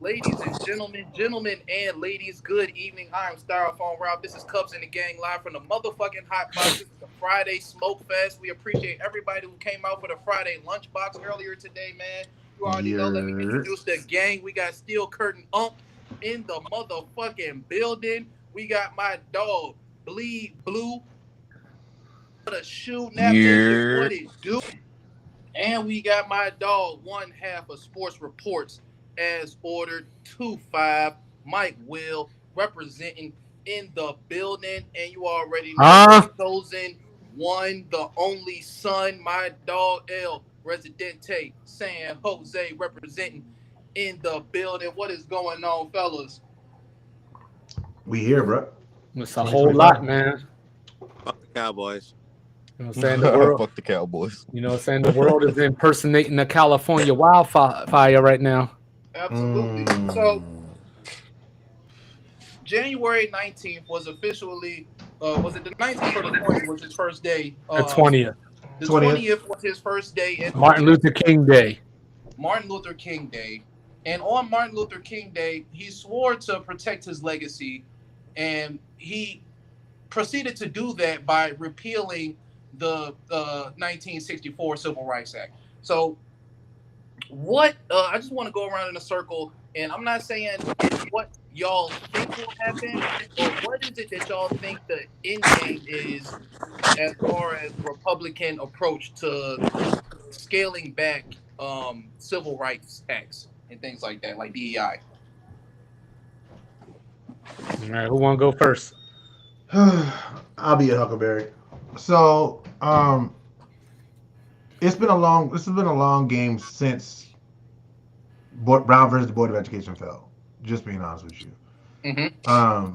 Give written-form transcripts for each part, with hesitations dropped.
Ladies and gentlemen and ladies, good evening. I am Styrofoam Rob. This is Cubs and the Gang live from the motherfucking Hot Box. This is the Friday Smoke Fest. We appreciate everybody who came out for the Friday lunch box earlier today, man. You already know. Let me Yeah. introduce the gang. We got Steel Curtain Ump in the motherfucking building. We got my dog, Bleed Blue, the shoe napkin. Yeah. What it do? And we got my dog, one half of Sports Reports, as ordered 2-5, Mike Will, representing in the building. And you already know the Huh? chosen one, the only son, my dog L Residente, San Jose, representing in the building. What is going on, fellas? We here, bro. It's a whole lot, 2025. man. Fuck the Cowboys. You know what I'm saying? The world, Fuck the Cowboys. you know what I'm saying? The world is impersonating the California wildfire right now. Absolutely. So January 19th was officially, was it the 19th or the 20th was his first day? The 20th, The 20th. 20th was his first day in Martin Luther King Day. Martin Luther King Day. And on Martin Luther King Day, he swore to protect his legacy. And he proceeded to do that by repealing the 1964 Civil Rights Act. So I just want to go around in a circle, and I'm not saying it's what y'all think will happen, but what is it that y'all think the end game is as far as Republican approach to scaling back civil rights acts and things like that, like DEI? All right, who want to go first? I'll be a Huckleberry. So, this has been a long game since Brown versus the Board of Education fell. Just being honest with you. Mm-hmm.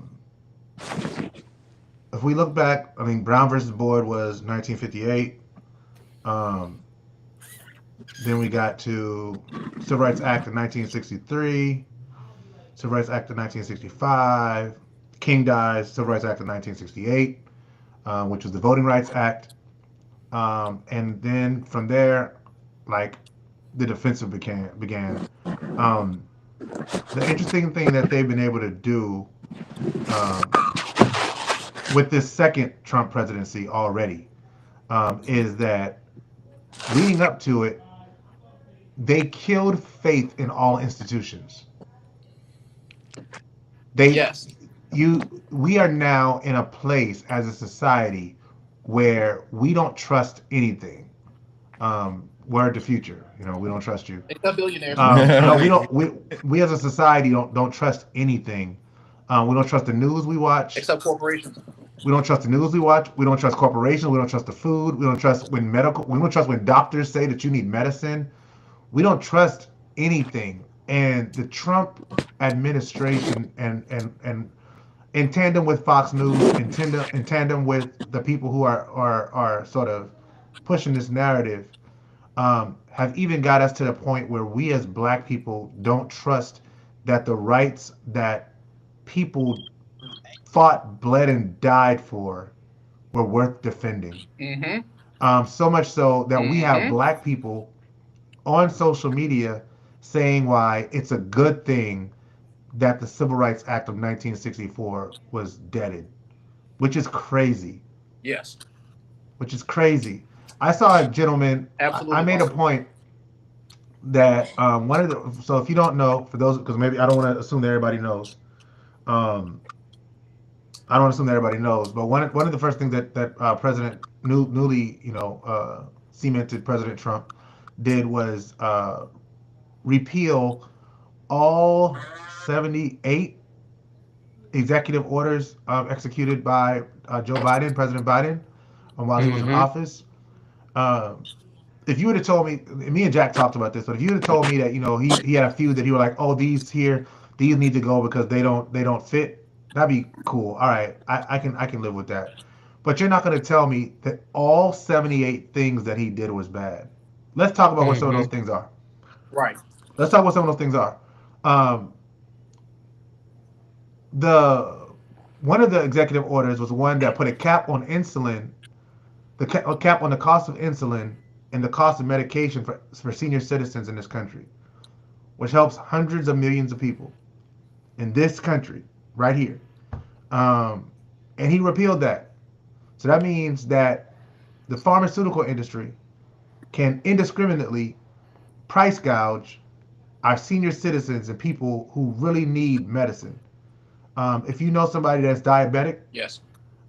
If we look back, I mean, Brown versus Board was 1958. Then we got to Civil Rights Act of 1963, Civil Rights Act of 1965. King dies, Civil Rights Act of 1968, which was the Voting Rights Act. And then from there, like, the defensive began. The interesting thing that they've been able to do um, with this second Trump presidency already is that leading up to it, they killed faith in all institutions. Yes. We are now in a place as a society where we don't trust anything. Word to future, we don't trust you. Except billionaires. No, we don't. We as a society don't trust anything. We don't trust the news we watch. Except corporations. We don't trust the news we watch. We don't trust corporations. We don't trust the food. We don't trust We don't trust when doctors say that you need medicine. We don't trust anything. And the Trump administration and in tandem with Fox News, in tandem with the people who are sort of pushing this narrative, have even got us to the point where we as Black people don't trust that the rights that people fought, bled, and died for were worth defending. Mm-hmm. So much so that we have Mm-hmm. Black people on social media saying why it's a good thing that the Civil Rights Act of 1964 was deaded, which is crazy. Yes. Which is crazy. I saw a gentleman. Absolutely. I made a point that one of the. So if you don't know, for those, because maybe I don't want to assume that everybody knows. I don't assume that everybody knows, but one of the first things that President newly cemented President Trump did was repeal all 78 executive orders executed by Joe Biden, President Biden, while he was in office. If you would have told me and Jack talked about this, but if you would have told me that he had a few that he was like, oh, these need to go because they don't fit, that'd be cool. All right, I can live with that. But you're not going to tell me that all 78 things that he did was bad. Let's talk about what some of those things are. Right. Let's talk about some of those things are. One of the executive orders was one that put a cap on insulin, a cap on the cost of insulin and the cost of medication for senior citizens in this country. which helps hundreds of millions of people in this country right here. And he repealed that. So that means that the pharmaceutical industry can indiscriminately price gouge our senior citizens and people who really need medicine. If you know somebody that's diabetic, Yes.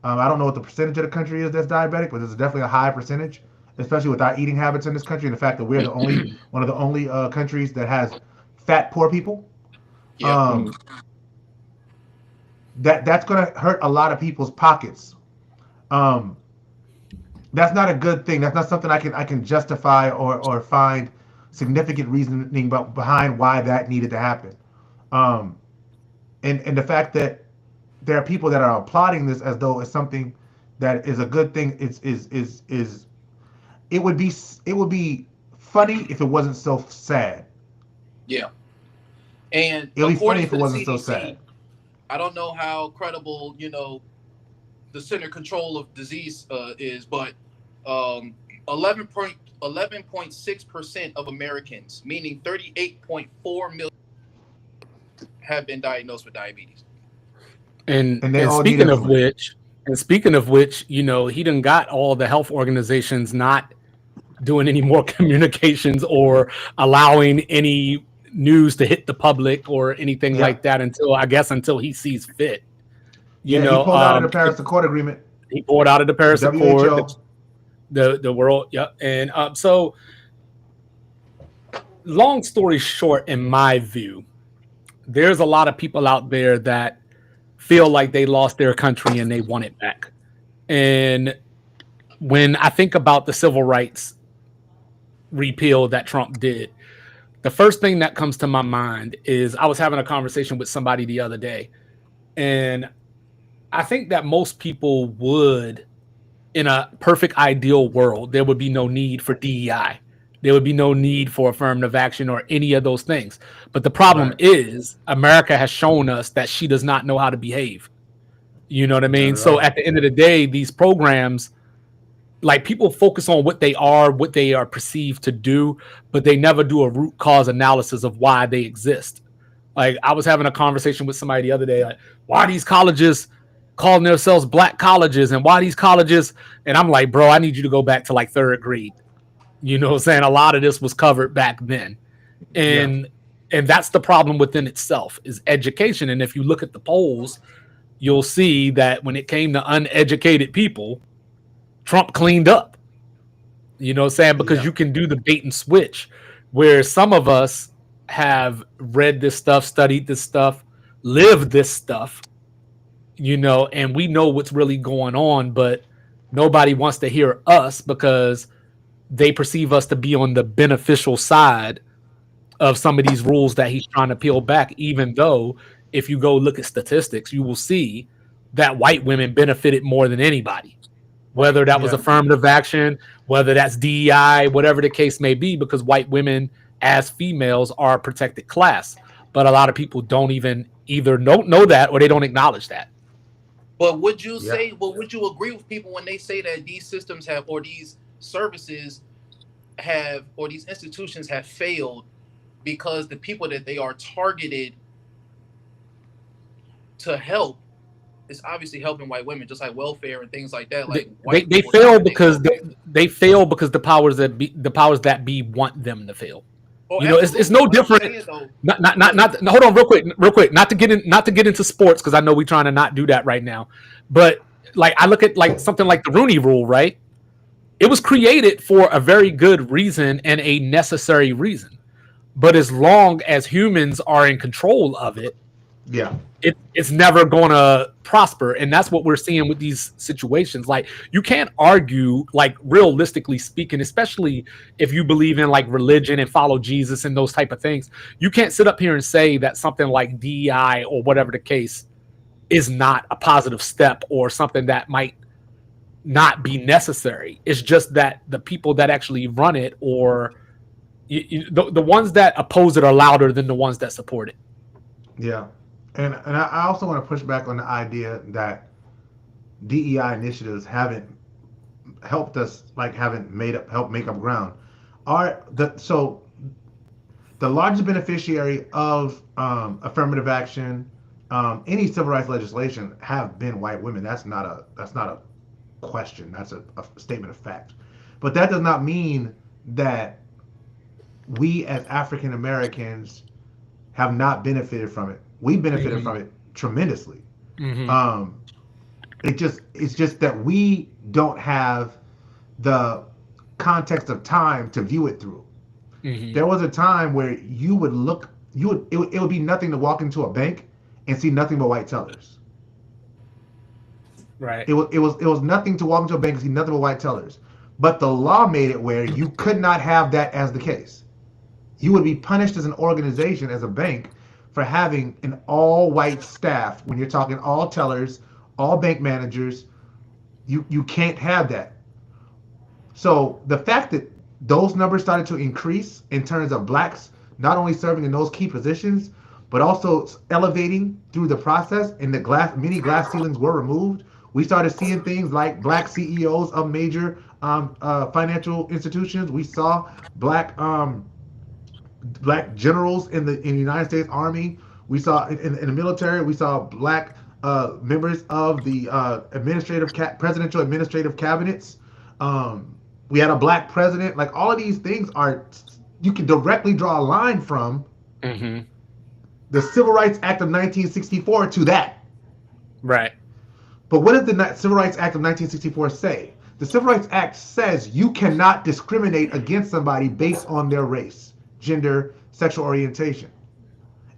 I don't know what the percentage of the country is that's diabetic, but there's definitely a high percentage, especially with our eating habits in this country and the fact that we're the only one of the only countries that has fat poor people. Yeah. That's going to hurt a lot of people's pockets. That's not a good thing. That's not something I can justify or find significant reasoning behind why that needed to happen. And the fact that there are people that are applauding this as though it's something that is a good thing is it would be funny if it wasn't so sad. Yeah. And It would be funny according if to it the wasn't so CDC, sad. I don't know how credible, the Center Control of Disease is, but 11.6% of Americans, meaning 38.4 million, have been diagnosed with diabetes. And they all need speaking of which, he done got all the health organizations not doing any more communications or allowing any news to hit the public or anything like that until he sees fit. He pulled out of the Paris Accord agreement. He pulled out of the Paris Accord, WHO. the world, and so long story short, in my view, there's a lot of people out there that feel like they lost their country and they want it back. And when I think about the civil rights repeal that Trump did, the first thing that comes to my mind is I was having a conversation with somebody the other day, and I think that most people would, in a perfect ideal world, there would be no need for DEI. There would be no need for affirmative action or any of those things. But the problem is America has shown us that she does not know how to behave. You know what I mean? So at the end of the day, these programs, like, people focus on what they are perceived to do, but they never do a root cause analysis of why they exist. Like, I was having a conversation with somebody the other day, like, why are these colleges calling themselves black colleges, and why these colleges? And I'm like, bro, I need you to go back to like 3rd grade. You know what I'm saying? A lot of this was covered back then. And that's the problem within itself, is education. And if you look at the polls, you'll see that when it came to uneducated people, Trump cleaned up. You know what I'm saying? Because you can do the bait and switch, where some of us have read this stuff, studied this stuff, lived this stuff, and we know what's really going on, but nobody wants to hear us because they perceive us to be on the beneficial side of some of these rules that he's trying to peel back, even though if you go look at statistics, you will see that white women benefited more than anybody, whether that was affirmative action, whether that's DEI, whatever the case may be, because white women as females are a protected class. But a lot of people don't even either know that or they don't acknowledge that. But would you say, would you agree with people when they say that these systems have, or these services have, or these institutions have failed because the people that they are targeted to help is obviously helping white women, just like welfare and things like that. Like they fail because they fail because the powers that be want them to fail. It's no different. Not hold on real quick. Not to get into sports, because I know we're trying to not do that right now. But like, I look at like something like the Rooney Rule, right? It was created for a very good reason and a necessary reason. But as long as humans are in control of it, it's never going to prosper. And that's what we're seeing with these situations. Like, you can't argue, like, realistically speaking, especially if you believe in like religion and follow Jesus and those type of things. You can't sit up here and say that something like DEI or whatever the case is not a positive step or something that might not be necessary. It's just that the people that actually run it, or the ones that oppose it, are louder than the ones that support it. Yeah. And I also want to push back on the idea that DEI initiatives haven't helped us, like, helped make up ground. So the largest beneficiary of affirmative action, any civil rights legislation, have been white women. That's not a question. That's a statement of fact. But that does not mean that we as African Americans have not benefited from it. We benefited from it tremendously. It's just that we don't have the context of time to view it through. There was a time where it would be nothing to walk into a bank and see nothing but white tellers. Right. It was nothing to walk into a bank and see nothing but white tellers. But the law made it where you could not have that as the case. You would be punished as an organization, as a bank, for having an all-white staff. When you're talking all tellers, all bank managers, you can't have that. So the fact that those numbers started to increase in terms of blacks not only serving in those key positions, but also elevating through the process, and many glass ceilings were removed. We started seeing things like black CEOs of major financial institutions. We saw black generals in the United States Army. We saw in the military. We saw black members of the presidential administrative cabinets. We had a black president. Like, all of these things you can directly draw a line from the Civil Rights Act of 1964 to that. Right. But what does the Civil Rights Act of 1964 say? The Civil Rights Act says you cannot discriminate against somebody based on their race, gender, sexual orientation.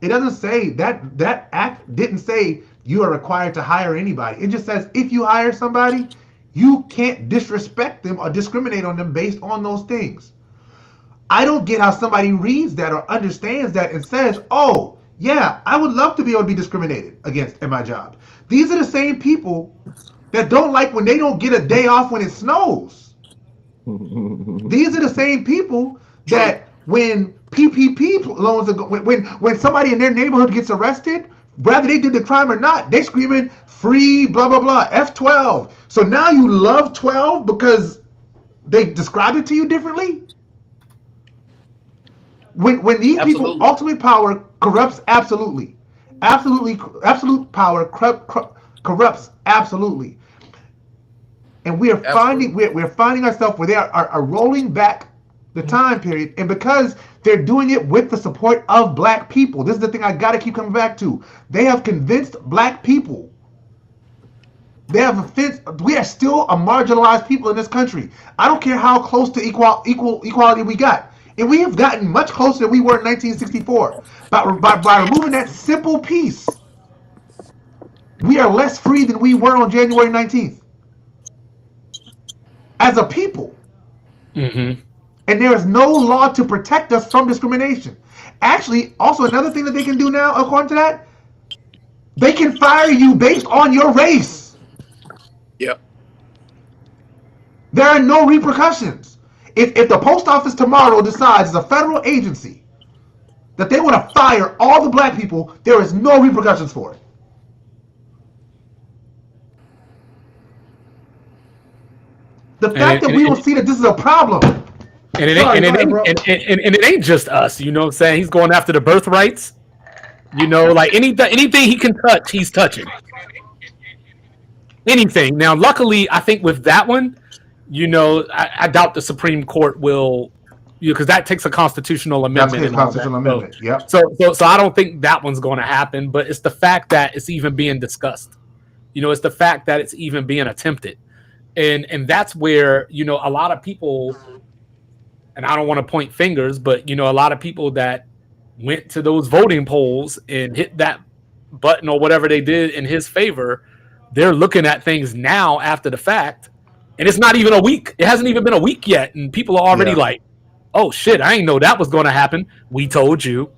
It doesn't say that act didn't say you are required to hire anybody. It just says if you hire somebody, you can't disrespect them or discriminate on them based on those things. I don't get how somebody reads that or understands that and says, oh, yeah, I would love to be able to be discriminated against in my job. These are the same people that don't like when they don't get a day off when it snows. These are the same people that when PPP loans are when somebody in their neighborhood gets arrested, whether they did the crime or not, they screaming free blah blah blah F12. So now you love 12 because they described it to you differently. When these people, ultimate power corrupts absolutely. Absolute power corrupts absolutely. And we are finding ourselves where they are rolling back the time period, and because they're doing it with the support of black people. This is the thing I gotta keep coming back to. They have convinced black people. We are still a marginalized people in this country. I don't care how close to equality we got. And we have gotten much closer than we were in 1964. By removing that simple piece, we are less free than we were on January 19th. As a people. And there is no law to protect us from discrimination. Actually, also another thing that they can do now, according to that, they can fire you based on your race. Yep. There are no repercussions. If the post office tomorrow decides as a federal agency that they want to fire all the black people, there is no repercussions for it. The fact that we don't see that this is a problem. And it ain't just us, you know what I'm saying? He's going after the birthrights. You know, like anything he can touch, he's touching. Anything. Now, luckily, I think with that one, you know, I doubt the Supreme Court will, because that takes a constitutional amendment. Yep. So I don't think that one's going to happen. But it's the fact that it's even being discussed. You know, it's the fact that it's even being attempted, and that's where, you know, a lot of people, and I don't want to point fingers, but, you know, a lot of people that went to those voting polls and hit that button or whatever they did in his favor, they're looking at things now after the fact. And it's not even a week. It hasn't even been a week yet. And people are already like, oh, shit, I didn't know that was going to happen. We told you.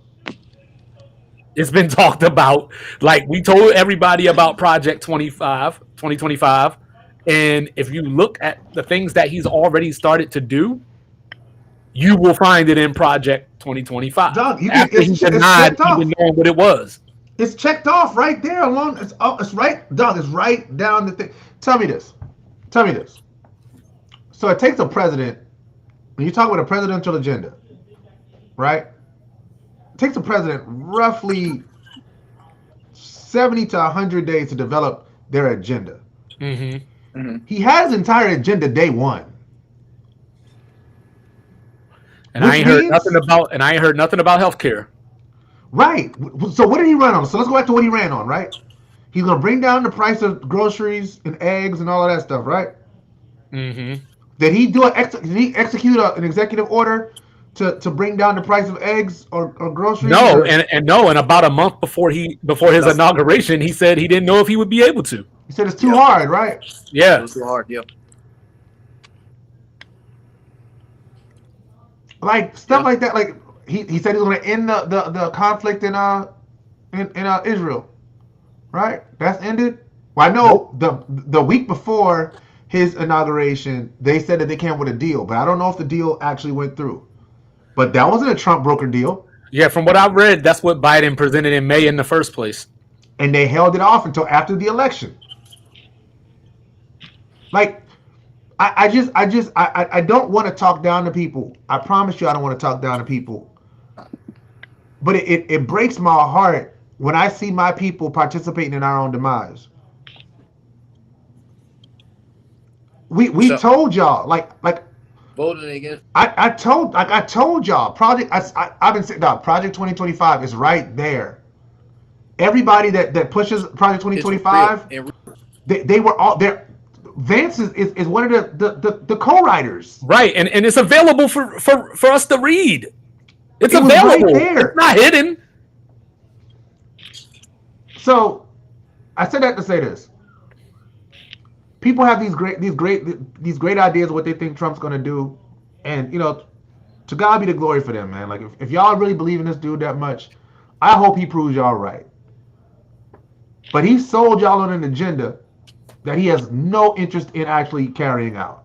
It's been talked about. Like, we told everybody about Project 2025. And if you look at the things that he's already started to do, you will find it in Project 2025. Doug, after he denied even knowing what it was. It's checked off right there along. It's right, Doug, it's right down the thing. Tell me this. So it takes a president, when you talk about a presidential agenda, right? takes a president roughly 70 to 100 days to develop their agenda. Mm-hmm. He had his entire agenda day one. And I ain't heard nothing about healthcare. Right. So what did he run on? So let's go back to what he ran on, right? He's going to bring down the price of groceries and eggs and all of that stuff, right? Mm-hmm. Did he execute an executive order to bring down the price of eggs or groceries? No, and about a month before his inauguration, he said he didn't know if he would be able to. He said it's too hard, right? Yeah. It was too hard. Yep. Like stuff like that. Like he said he's going to end the conflict in Israel, right? That's ended. Well, I know the week before his inauguration, they said that they came with a deal, but I don't know if the deal actually went through. But that wasn't a Trump broker deal. Yeah, from what I read, that's what Biden presented in May in the first place. And they held it off until after the election. Like, I don't want to talk down to people. I promise you I don't want to talk down to people. But it breaks my heart when I see my people participating in our own demise. We told y'all like voted against. I told y'all I've been saying Project 2025 is right there. Everybody that pushes Project 2025, they were all there. Vance is one of the co-writers. Right, and it's available for us to read. It's available. Right there. It's not hidden. So I said that to say this. People have these great ideas of what they think Trump's going to do, and to God be the glory for them, man. Like if y'all really believe in this dude that much, I hope he proves y'all right. But he sold y'all on an agenda that he has no interest in actually carrying out.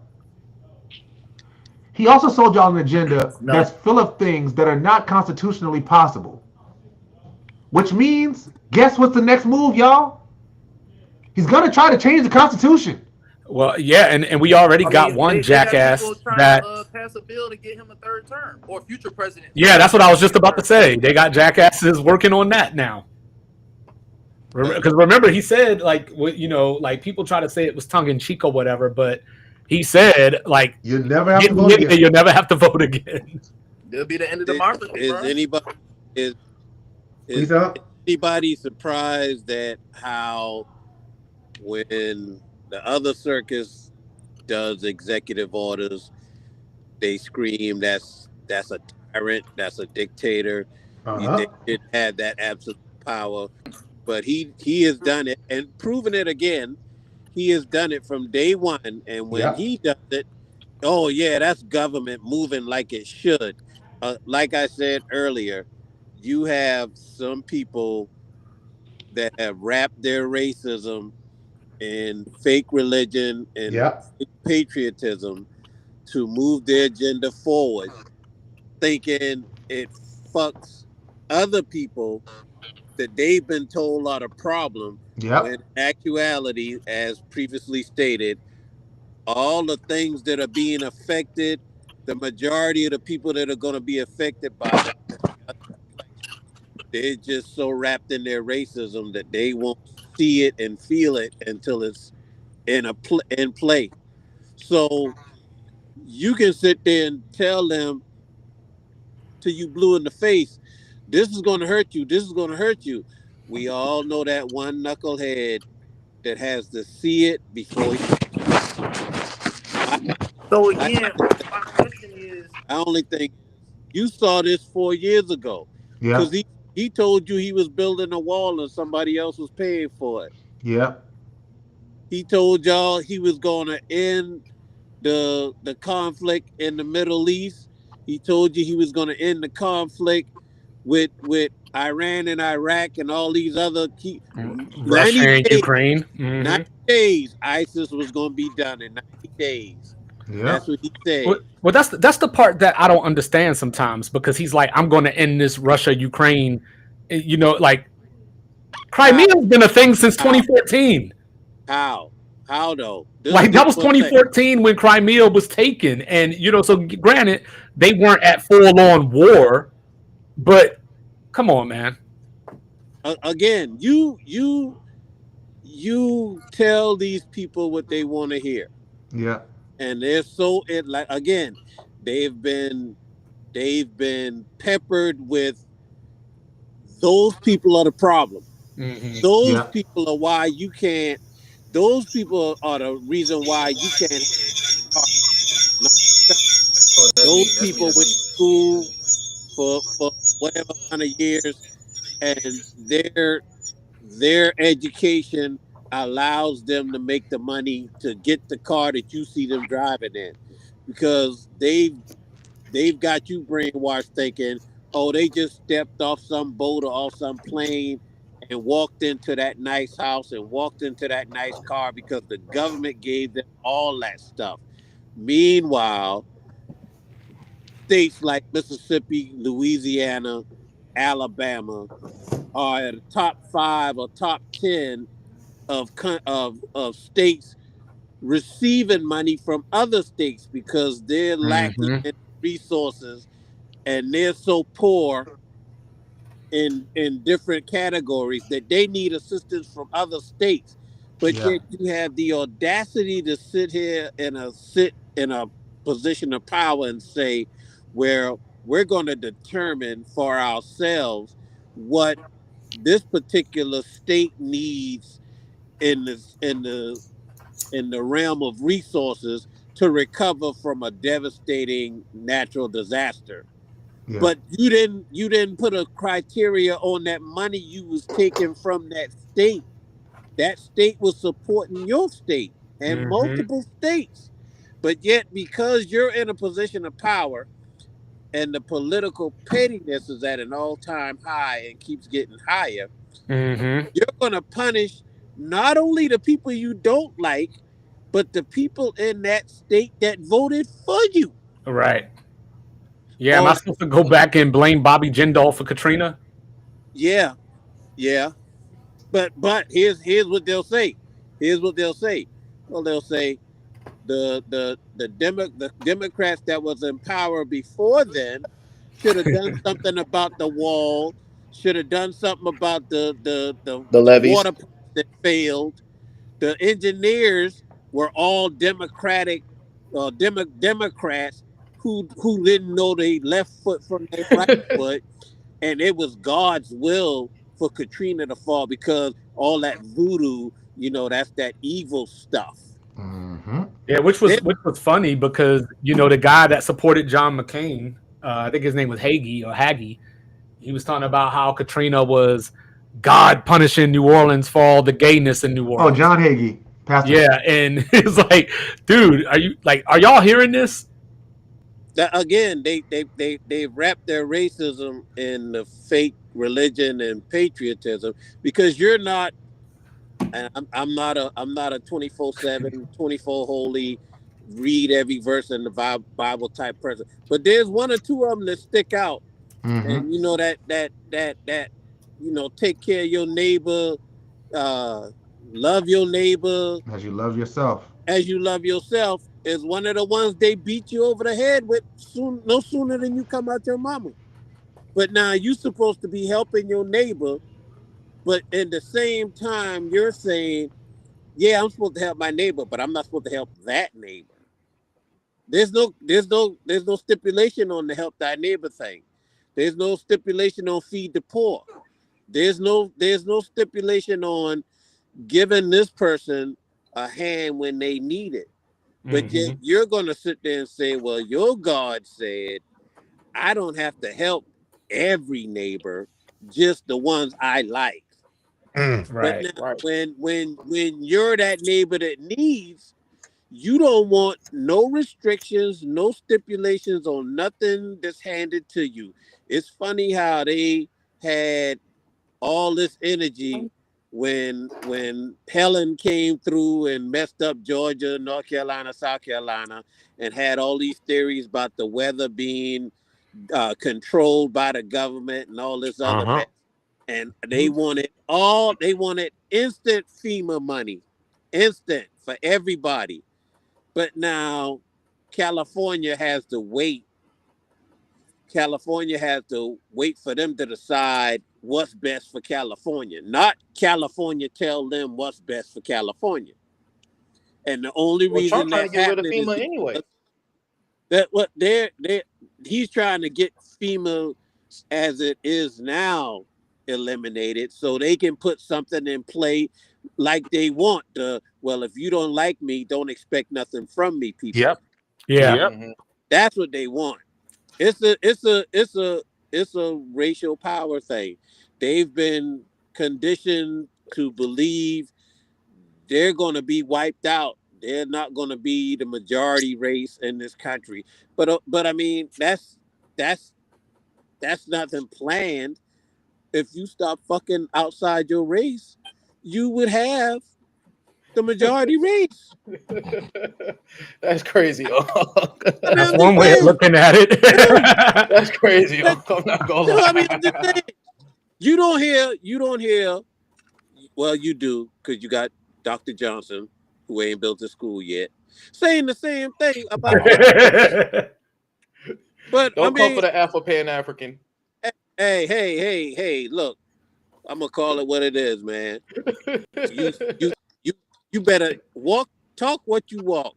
He also sold y'all an agenda that's full of things that are not constitutionally possible. Which means, guess what's the next move, y'all? He's going to try to change the Constitution. Well, yeah, and we already got one jackass that pass a bill to get him a third term or future president. Yeah, that's what I was just about to say. They got jackasses working on that now. Because remember, he said like people try to say it was tongue in cheek or whatever, but he said like you never have to vote again. You'll never have to vote again. It'll be the end of democracy. Is anybody surprised at how when the other circus does executive orders, they scream that's a tyrant, that's a dictator. They didn't have that absolute power. But he has done it and proven it again. He has done it from day one. And when he does it, oh, yeah, that's government moving like it should. Like I said earlier, you have some people that have wrapped their racism in fake religion and fake patriotism to move their agenda forward, thinking it fucks other people that they've been told are the problem. In actuality, as previously stated, all the things that are being affected, the majority of the people that are going to be affected by it, they're just so wrapped in their racism that they won't see it and feel it until it's in play. So you can sit there and tell them till you blue in the face, this is going to hurt you. This is going to hurt you. We all know that one knucklehead that has to see it before he... So again, my question is... I only think you saw this 4 years ago. Because he told you he was building a wall and somebody else was paying for it. Yeah. He told y'all he was going to end the conflict in the Middle East. He told you he was going to end the conflict with Iran and Iraq and all these other Russia and Ukraine. 90 days, ISIS was going to be done in 90 days. Yeah. That's what he said. Well, that's the part that I don't understand sometimes, because he's like, I'm going to end this Russia-Ukraine, like Crimea's been a thing since 2014. How though? That was 2014 when Crimea was taken. And, so granted, they weren't at full-on war, but Come on, man. Again, you tell these people what they want to hear, Yeah. and they're so it like again, they've been they've been peppered with those people are the problem. Hmm. Those Yeah. people are why you can't. Those people are the reason why you can't. Not yourself. Oh, that's Those me. That's me. people That's went me. to school for whatever amount of years, and their education allows them to make the money to get the car that you see them driving in, because they've got you brainwashed thinking, oh, they just stepped off some boat or off some plane and walked into that nice house and walked into that nice car because the government gave them all that stuff. Meanwhile, states like Mississippi, Louisiana, Alabama are at the top 5 or top 10 of states receiving money from other states because they're lacking Hmm. in resources, and they're so poor in different categories that they need assistance from other states. But Yeah. yet you have the audacity to sit in a position of power and say, where we're going to determine for ourselves what this particular state needs in the realm of resources to recover from a devastating natural disaster. Yeah. But you didn't put a criteria on that money you was taking from that state. That state was supporting your state and Hmm. multiple states. But yet, because you're in a position of power and the political pettiness is at an all-time high and keeps getting higher, Hmm. you're going to punish not only the people you don't like, but the people in that state that voted for you. Right. Yeah. Am I Or supposed to go back and blame Bobby Jindal for Katrina? yeah, yeah. But here's what they'll say. Here's what they'll say. Well, they'll say the Democrats that was in power before then should have done something about the wall, should have done something about The the levees. water pumps that failed. The engineers were all Democrats who didn't know their left foot from their right foot, and it was God's will for Katrina to fall because all that voodoo, that's that evil stuff. Mm-hmm. Yeah, Then, which was funny because the guy that supported John McCain, I think his name was Hagee or Hagee. He was talking about how Katrina was God punishing New Orleans for all the gayness in New Oh, Orleans. John Hagee, pastor. Yeah, and it's like, dude, are y'all hearing this? that again, they wrap their racism in the fake religion and patriotism because you're not. And I'm not a 24/7 24 holy read every verse in the Bible type person, but there's one or two of them that stick out. Mm-hmm. And take care of your neighbor, uh love your neighbor As you love yourself. as you love yourself is one of the ones they beat you over the head with no sooner than you come out your mama. But now you supposed to be helping your neighbor, but in the same time you're saying, yeah, I'm supposed to help my neighbor, but I'm not supposed to help that neighbor. There's no stipulation on the help thy neighbor thing. There's no stipulation on feed the poor. There's no stipulation on giving this person a hand when they need it. But yet Hmm. you're gonna sit there and say, well, your God said I don't have to help every neighbor, just the ones I like. But Right. now when you're that neighbor that needs, you don't want no restrictions, no stipulations on nothing that's handed to you. It's funny how they had all this energy when Helen came through and messed up Georgia, North Carolina, South Carolina, and had all these theories about the weather being controlled by the government and all this other Uh-huh. mess. And they wanted instant FEMA money, instant for everybody. But now California has to wait California has to wait for them to decide what's best for California, not California tell them what's best for California. And the only Well, reason Trump trying to that's get rid of happening is FEMA anyway. that what he's trying to get FEMA as it is now eliminated so they can put something in play like they want. Well, if you don't like me, don't expect nothing from me, people. Yep. Yeah. Yep. That's what they want. It's a racial power thing. They've been conditioned to believe they're going to be wiped out. They're not going to be the majority race in this country. But I mean, that's nothing planned. If you stop fucking outside your race, you would have the majority race. That's crazy. That's one way of looking at it. That's crazy. I'm not gonna lie. I mean, I'm just saying, you don't hear. Well, you do, because you got Dr. Johnson, who ain't built a school yet, saying the same thing about. But Don't I mean, come for the Afro Pan African. Hey! Look, I'm gonna call it what it is, man. You better talk what you walk,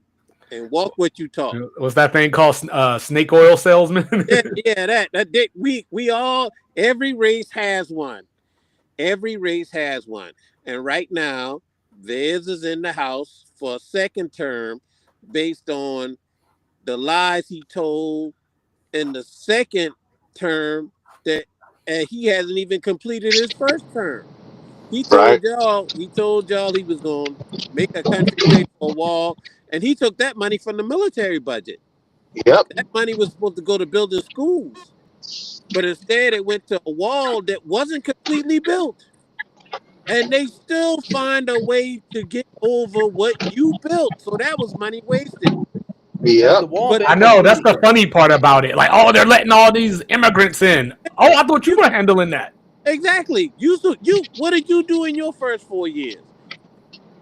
and walk what you talk. What's that thing called? Snake oil salesman. that we all, every race has one. Every race has one, and right now, theirs is in the House for a second term, based on the lies he told in the second term that he hasn't even completed his first term. He told y'all he was going to make a country pay for a wall, and he took that money from the military budget. Yep. That money was supposed to go to building schools, but instead it went to a wall that wasn't completely built. And they still find a way to get over what you built. So that was money wasted. Yep. But I know that's the funny part about it. Like, oh, they're letting all these immigrants in. Oh, I thought you were handling that. Exactly. What did you do in your first 4 years?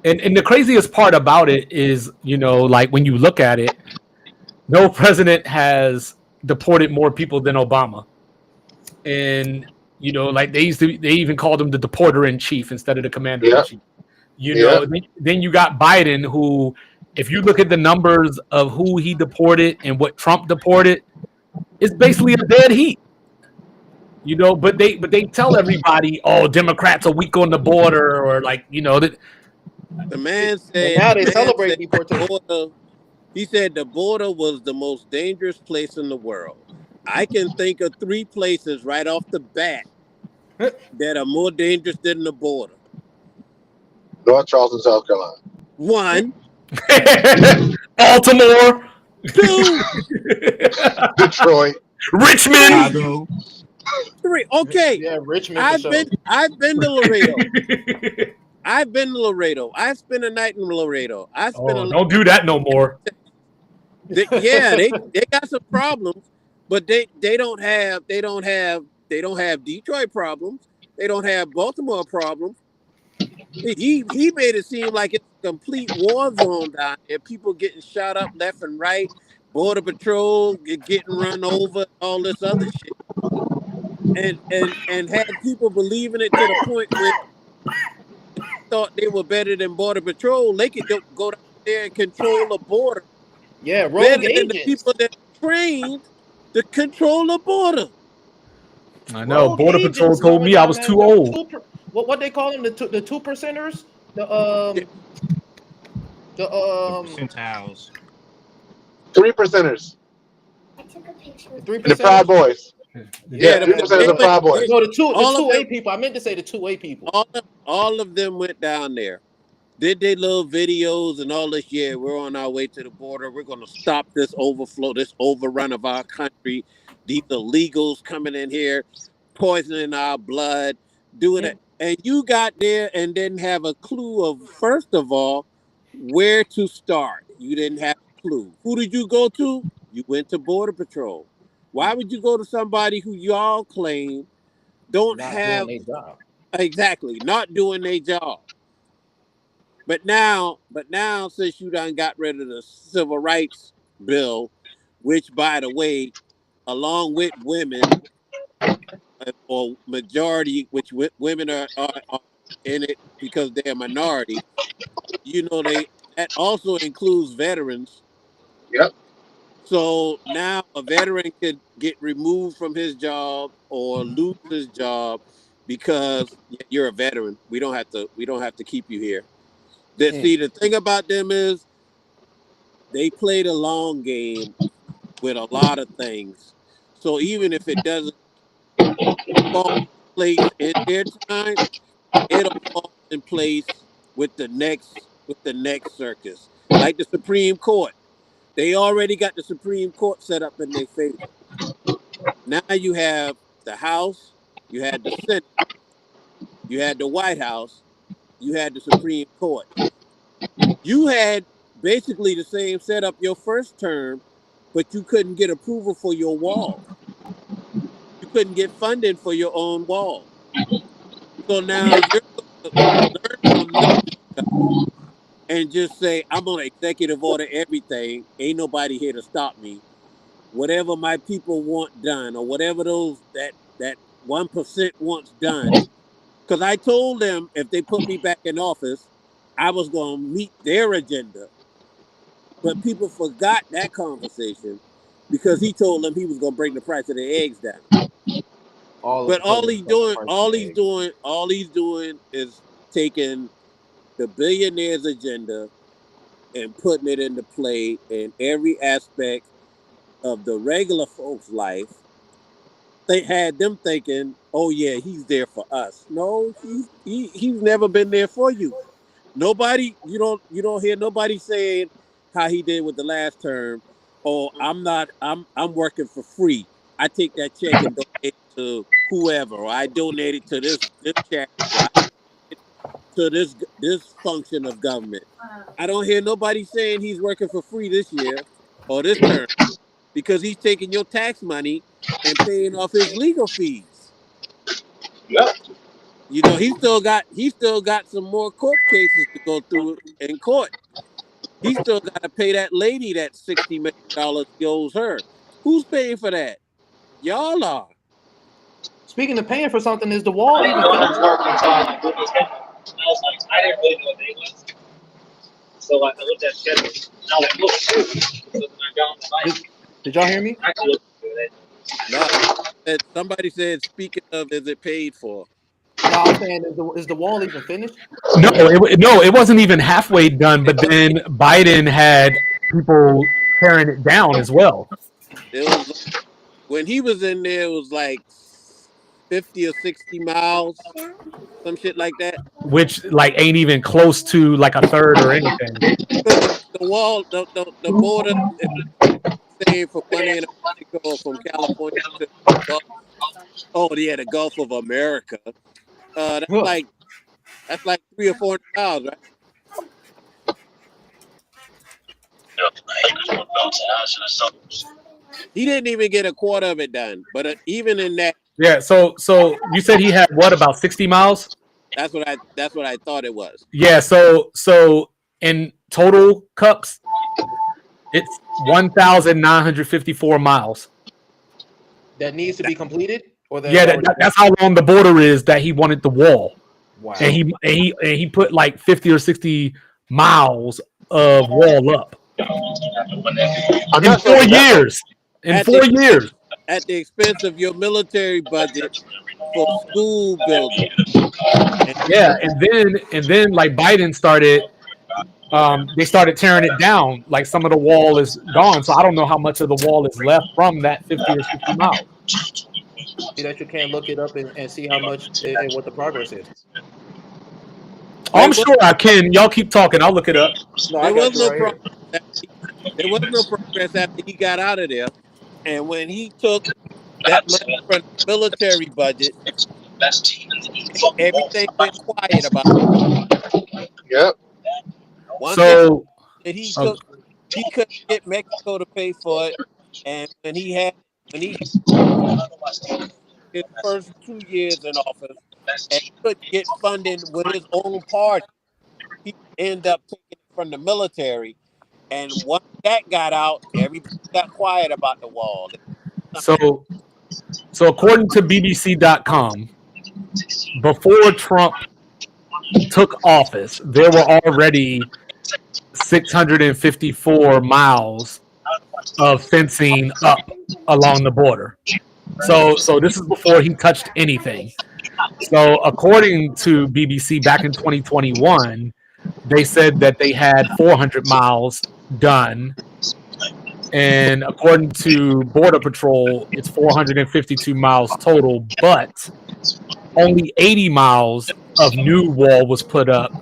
And the craziest part about it is, like when you look at it, no president has deported more people than Obama. And like they even called him the deporter in chief instead of the commander in chief. Then you got Biden, who, if you look at the numbers of who he deported and what Trump deported, it's basically a dead heat. But they tell everybody, oh, Democrats are weak on the border, or like, that. The man said now they celebrate deportation. He said the border was the most dangerous place in the world. I can think of 3 places right off the bat that are more dangerous than the border. North Charleston, South Carolina. 1. Baltimore. 2. Detroit. Richmond. 3. Okay. Yeah, Richmond. I've been to Laredo. I've been to Laredo. I spent a night in Laredo. Don't do that no more. They got some problems, but they don't have Detroit problems. They don't have Baltimore problems. He made it seem like it's a complete war zone down there. People getting shot up left and right, Border Patrol getting run over, all this other shit, and had people believing it to the point where they thought they were better than Border Patrol. They could go down there and control the border. Yeah, rogue better agents. than the people that trained to control the border. I know. Rogue Border Patrol told me I was too old. What they call them? The 2%ers? The percentiles. 3%ers. The Proud Boys. Yeah, the 3%ers are Proud Boys. No, the 2A people. I meant to say the 2A people. All of them went down there. Did they little videos and all this? Yeah, we're on our way to the border. We're going to stop this overflow, this overrun of our country. These illegals coming in here, poisoning our blood, doing it. And you got there and didn't have a clue of, first of all, where to start. You didn't have a clue. Who did you go to? You went to Border Patrol. Why would you go to somebody who y'all claim don't have exactly not doing their job? But now, since you done got rid of the civil rights bill, which, by the way, along with women, or majority, which women are in it because they're a minority. That also includes veterans. Yep. So now a veteran could get removed from his job or lose his job because you're a veteran. We don't have to keep you here. See, the thing about them is they play the long game with a lot of things. So even if it doesn't fall in place in their time, it'll fall in place with the next circus. Like the Supreme Court. They already got the Supreme Court set up in their favor. Now you have the House, you had the Senate, you had the White House, you had the Supreme Court. You had basically the same setup your first term, but you couldn't get approval for your wall. You couldn't get funding for your own wall. So now you're going to learn from them and just say, I'm going to executive order everything. Ain't nobody here to stop me. Whatever my people want done, or whatever that 1% wants done. Because I told them if they put me back in office, I was going to meet their agenda. But people forgot that conversation because he told them he was going to bring the price of the eggs down. But all he's doing is taking the billionaire's agenda and putting it into play in every aspect of the regular folks' life. They had them thinking, "Oh yeah, he's there for us." No, he's never been there for you. Nobody, you don't hear nobody saying how he did with the last term. Oh, I'm working for free. I take that check and donate it to whoever, or I donate it to this charity, or I donate it to this function of government. I don't hear nobody saying he's working for free this year or this term because he's taking your tax money and paying off his legal fees. Yep. He still got some more court cases to go through in court. He still got to pay that lady that $60 million he owes her. Who's paying for that? Y'all are. Speaking of paying for something, is the wall even finished? I was like, I didn't really know what they was. So I looked at schedule. And I was like, look, so then I got on the bike. Did y'all hear me? I can look at it. No, somebody said, speaking of, is it paid for? No, I'm saying, is the wall even finished? No, it wasn't even halfway done. But then Biden had people tearing it down as well. It was when he was in there. It was like 50 or 60 miles, some shit like that. Which like ain't even close to like a third or anything. The wall, the border, saying from one end of Mexico, from California to the Gulf. Oh yeah, the Gulf of America. That's like 300 or 400 miles, right? He didn't even get a quarter of it done, but even in that, Yeah. So you said he had what, about 60 miles? that's what I thought it was. Yeah. So in total cups, it's 1,954 miles. That needs to be completed, or that's how long the border is that he wanted the wall. Wow. And he put like 50 or 60 miles of wall up in 4 years. In 4 years, at the expense of your military budget for school building. Yeah, and then like Biden started, they started tearing it down. Like some of the wall is gone, so I don't know how much of the wall is left from that 50 or 60 miles. See that you can look it up and see how much and what the progress is. I'm sure I can. Y'all keep talking. I'll look it up. No, There was no progress after he got out of there. And when he took that money from the military budget, everything went quiet about it. Yep. So he couldn't get Mexico to pay for it. And when he his first 2 years in office and couldn't get funding with his own party, he ended up taking it from the military. And once that got out, everybody got quiet about the wall. So according to BBC.com, before Trump took office, there were already 654 miles of fencing up along the border. So this is before he touched anything. So according to BBC back in 2021, they said that they had 400 miles done. And according to Border Patrol, it's 452 miles total, but only 80 miles of new wall was put up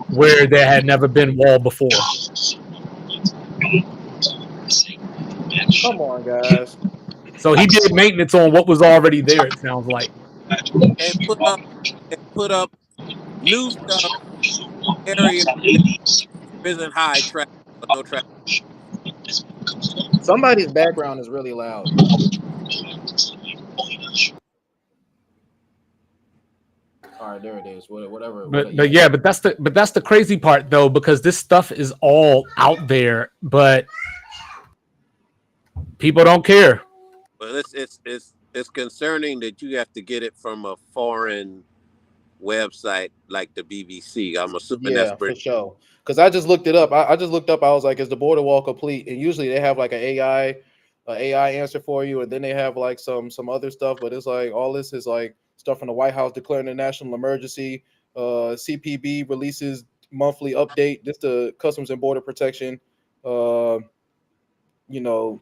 where there had never been wall before. Come on, guys. So he did maintenance on what was already there, it sounds like. And put up new stuff area isn't high traffic or no traffic. Somebody's background is really loud. All right, there it is. Whatever. But that's the crazy part though, because this stuff is all out there, but people don't care. But it's concerning that you have to get it from a foreign website like the BBC. I'm assuming that's for sure. Because I just looked it up. I just looked up. I was like, "Is the border wall complete?" And usually they have like an AI answer for you, and then they have like some other stuff. But it's like all this is like stuff from the White House declaring a national emergency. CPB releases monthly update. This the Customs and Border Protection. You know,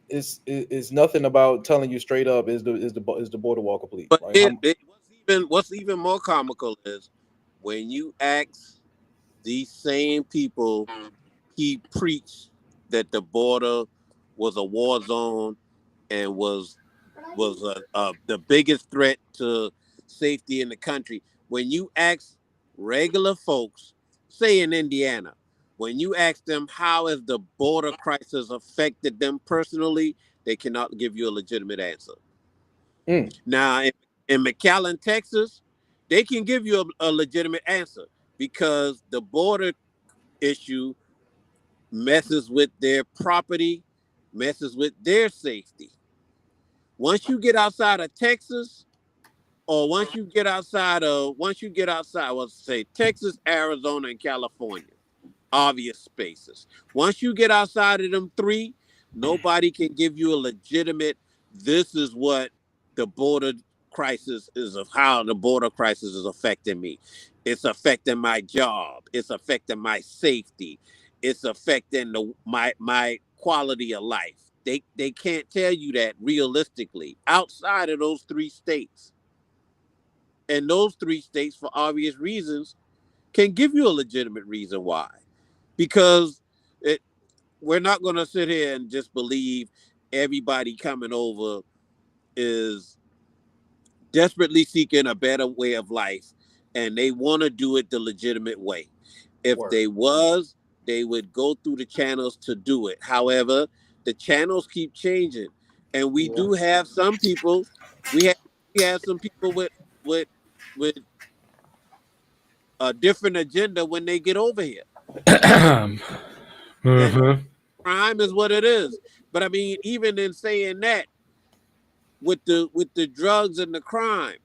it's nothing about telling you straight up is the border wall complete. But Like, what's even more comical is when you ask these same people, he preached that the border was a war zone and was the biggest threat to safety in the country. When you ask regular folks, say in Indiana, when you ask them how has the border crisis affected them personally, they cannot give you a legitimate answer. Now, in McAllen, Texas, they can give you a legitimate answer because the border issue messes with their property, messes with their safety. Once you get outside of Texas, or once you get outside, let's say Texas, Arizona, and California, obvious spaces. Once you get outside of them three, nobody can give you a legitimate, this is what the border crisis is, of how the border crisis is affecting me. It's affecting my job. It's affecting my safety. It's affecting my quality of life. They can't tell you that realistically outside of those three states. And those three states, for obvious reasons, can give you a legitimate reason why. Because we're not going to sit here and just believe everybody coming over is desperately seeking a better way of life, and they want to do it the legitimate way. If they was, they would go through the channels to do it. However, the channels keep changing, and we do have some people. We have some people with a different agenda when they get over here. Crime is what it is. But I mean, even in saying that, with the drugs and the crime,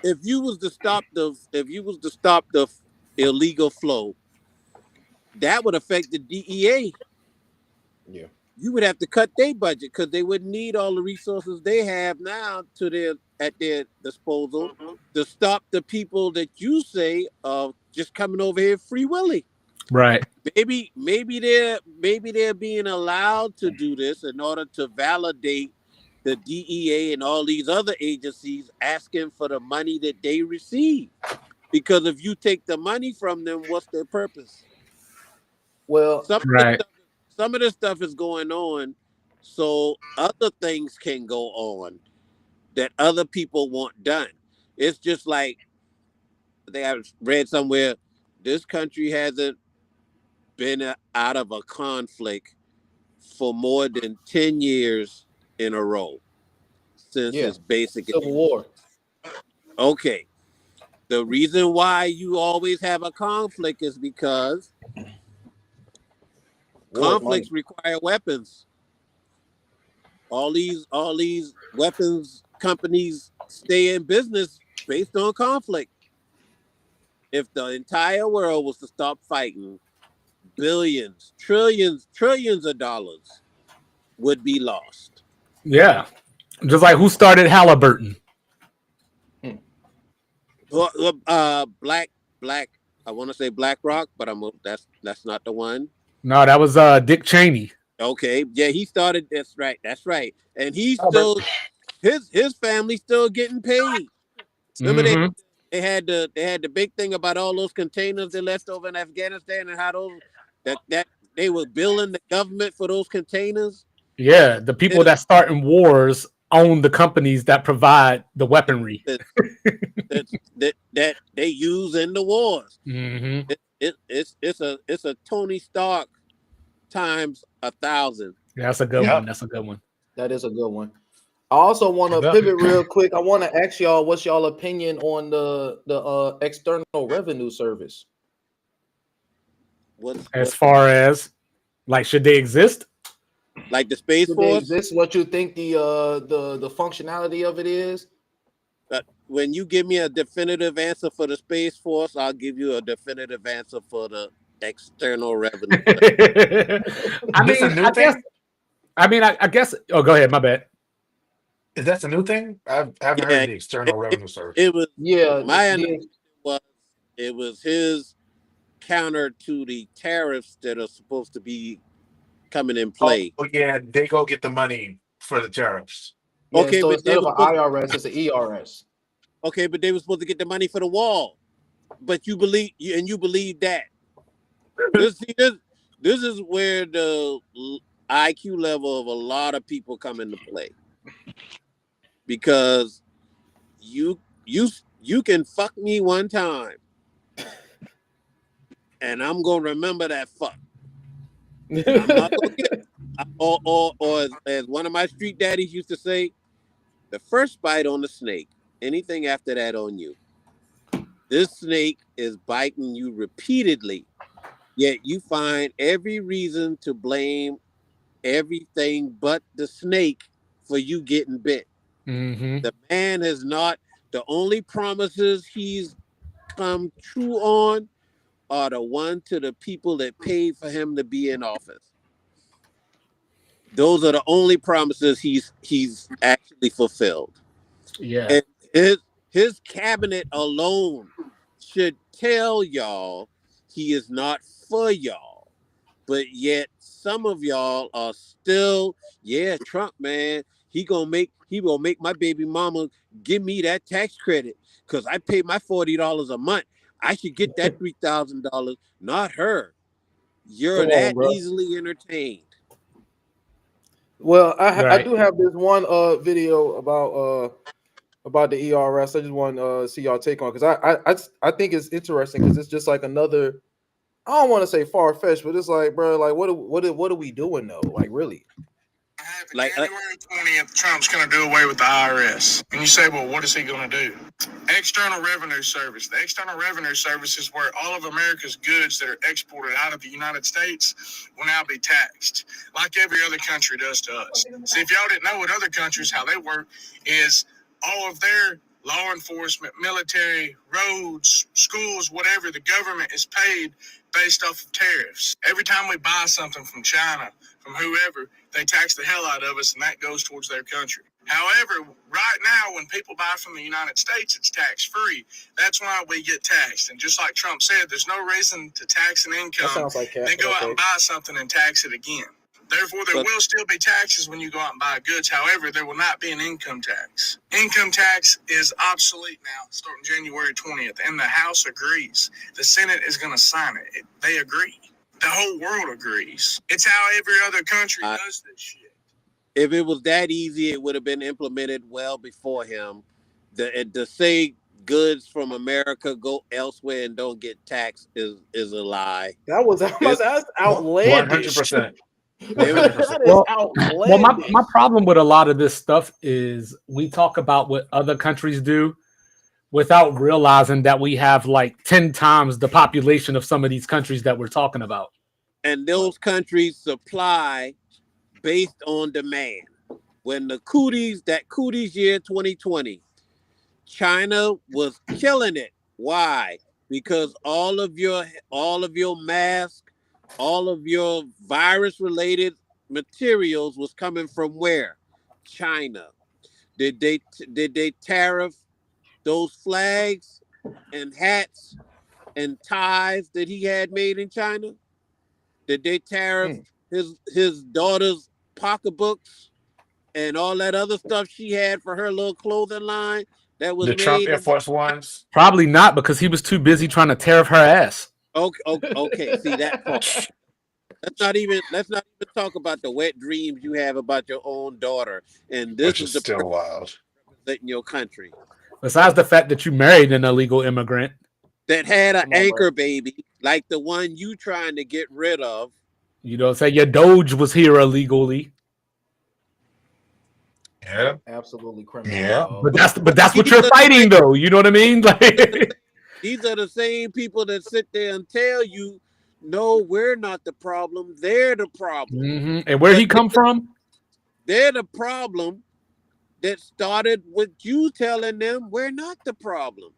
if you was to stop the illegal flow, that would affect the DEA. Yeah. You would have to cut their budget because they wouldn't need all the resources they have now at their disposal to stop the people that you say are just coming over here free willy. Right. Maybe they're being allowed to do this in order to validate the DEA and all these other agencies asking for the money that they receive. Because if you take the money from them, what's their purpose? Well, some of this stuff is going on so other things can go on that other people want done. It's just like they have read somewhere, this country hasn't been out of a conflict for more than 10 years in a row since its basic Civil War. Okay. The reason why you always have a conflict is because conflicts require weapons. all these weapons companies stay in business based on conflict. If the entire world was to stop fighting, billions, trillions of dollars would be lost. Yeah. Just like who started Halliburton? Black. I want to say BlackRock, but that's not the one. No, that was Dick Cheney. Okay, yeah, he started. That's right, and he's still his family's still getting paid. Remember they had the big thing about all those containers they left over in Afghanistan and how those that they were billing the government for those containers. Yeah, the people that start in wars own the companies that provide the weaponry that they use in the wars. Mm-hmm. It's a Tony Stark times 1,000. Yeah, that's a good one. That's a good one. That is a good one. I also want to pivot real quick. I want to ask y'all, what's y'all opinion on the External Revenue Service? As far as, like, should they exist? Like the Space Should Force? they exist? What you think the functionality of it is? When you give me a definitive answer for the Space Force, I'll give you a definitive answer for the External Revenue. I guess. Oh, go ahead. My bad. Is that a new thing? I haven't heard of the External Revenue Service. It was my yeah. understanding was it was his counter to the tariffs that are supposed to be coming in play. Oh yeah, they go get the money for the tariffs. Yeah, Okay, so but instead of an IRS, it's an ERS. Okay, but they were supposed to get the money for the wall. But you believe that. This is where the IQ level of a lot of people come into play. Because you can fuck me one time, and I'm gonna remember that fuck. I'm not gonna get, or as one of my street daddies used to say, the first bite on the snake, anything after that on you. This snake is biting you repeatedly, yet you find every reason to blame everything but the snake for you getting bit. Mm-hmm. The man has not, the only promises he's come true on are the one to the people that paid for him to be in office. Those are the only promises he's actually fulfilled. Yeah. And his cabinet alone should tell y'all he is not for y'all. But yet some of y'all are still, yeah, Trump, man, he gonna make my baby mama give me that tax credit because I pay my $40 a month. I should get that $3,000, not her. You're that easily entertained. Well, I do have this one video about the ERS. I just want to see y'all take on, because I think it's interesting because it's just like another. I don't want to say far fetched, but it's like, bro, like what are we doing though? Like really? Like January 20th, Trump's going to do away with the IRS. And you say, well, what is he going to do? External Revenue Service. The External Revenue Service is where all of America's goods that are exported out of the United States will now be taxed, like every other country does to us. See, if y'all didn't know what other countries, how they work, is all of their law enforcement, military, roads, schools, whatever, the government is paid based off of tariffs. Every time we buy something from China, from whoever, they tax the hell out of us, and that goes towards their country. However, right now, when people buy from the United States, it's tax-free. That's why we get taxed. And just like Trump said, there's no reason to tax an income, That sounds like then go out and buy something and tax it again. Therefore, there will still be taxes when you go out and buy goods. However, there will not be an income tax. Income tax is obsolete now, starting January 20th, and the House agrees. The Senate is going to sign it. They agree. The whole world agrees. It's how every other country does this shit. If it was that easy, it would have been implemented well before him. To say goods from America go elsewhere and don't get taxed is a lie. That's outlandish. 100%. Well, my problem with a lot of this stuff is we talk about what other countries do without realizing that we have like 10 times the population of some of these countries that we're talking about. And those countries supply based on demand. when the cooties, that cooties year 2020, China was killing it. Why? Because all of your masks, all of your virus-related materials was coming from where? China. Did they tariff those flags and hats and ties that he had made in China? Did they tariff his daughter's pocketbooks and all that other stuff she had for her little clothing line that was The Trump made? Air Force Ones. Probably not, because he was too busy trying to tariff her ass. Okay. See that part. Let's not even talk about the wet dreams you have about your own daughter. And this Which is is the still wild. representing your country Besides the fact that you married an illegal immigrant. that had an Come on, anchor bro. baby like the one you trying to get rid of. You know, say your Doge was here illegally. Yeah. Absolutely criminal. Yeah. dog. But that's what you're fighting, though. You know what I mean? Like, These are the same people that sit there and tell you, no, we're not the problem. They're the problem. mhm. And where he come from? They're the problem that started with you telling them we're not the problem.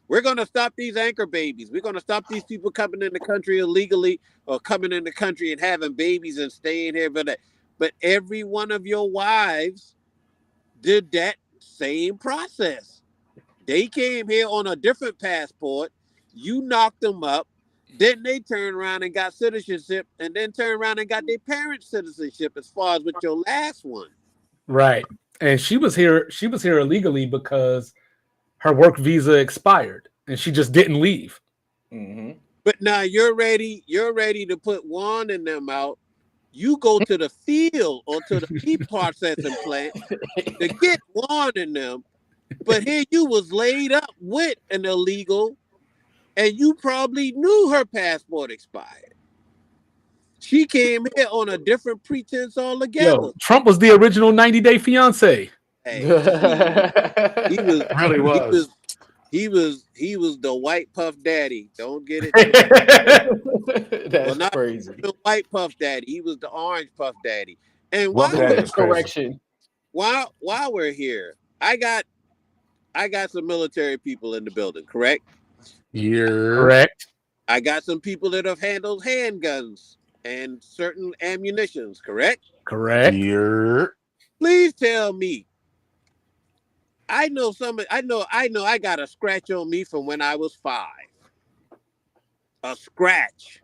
We're going to stop these anchor babies. We're going to stop these people coming in the country illegally or coming in the country and having babies and staying here. But every one of your wives did that same process. They came here on a different passport. You knocked them up. Then they turned around and got citizenship, and then turned around and got their parents' citizenship as far as with your last one. Right. And she was here illegally because her work visa expired and she just didn't leave. Mhm. But now you're ready to put Juan and them out. You go to the field or to the meat processing plant to get Juan and them. But here you was laid up with an illegal, and you probably knew her passport expired. She came here on a different pretense altogether. Yo, Trump was the original 90-day fiance. Hey, he was Really was. he was the white puff daddy. Don't get it. That's not crazy. the white puff daddy. He was the orange puff daddy. And Well, that is crazy. Correction. while we're here, I got some military people in the building, correct? Correct. I got some people that have handled handguns and certain ammunitions, correct? Correct. You're Please tell me. I know I got a scratch on me from when I was 5. A scratch.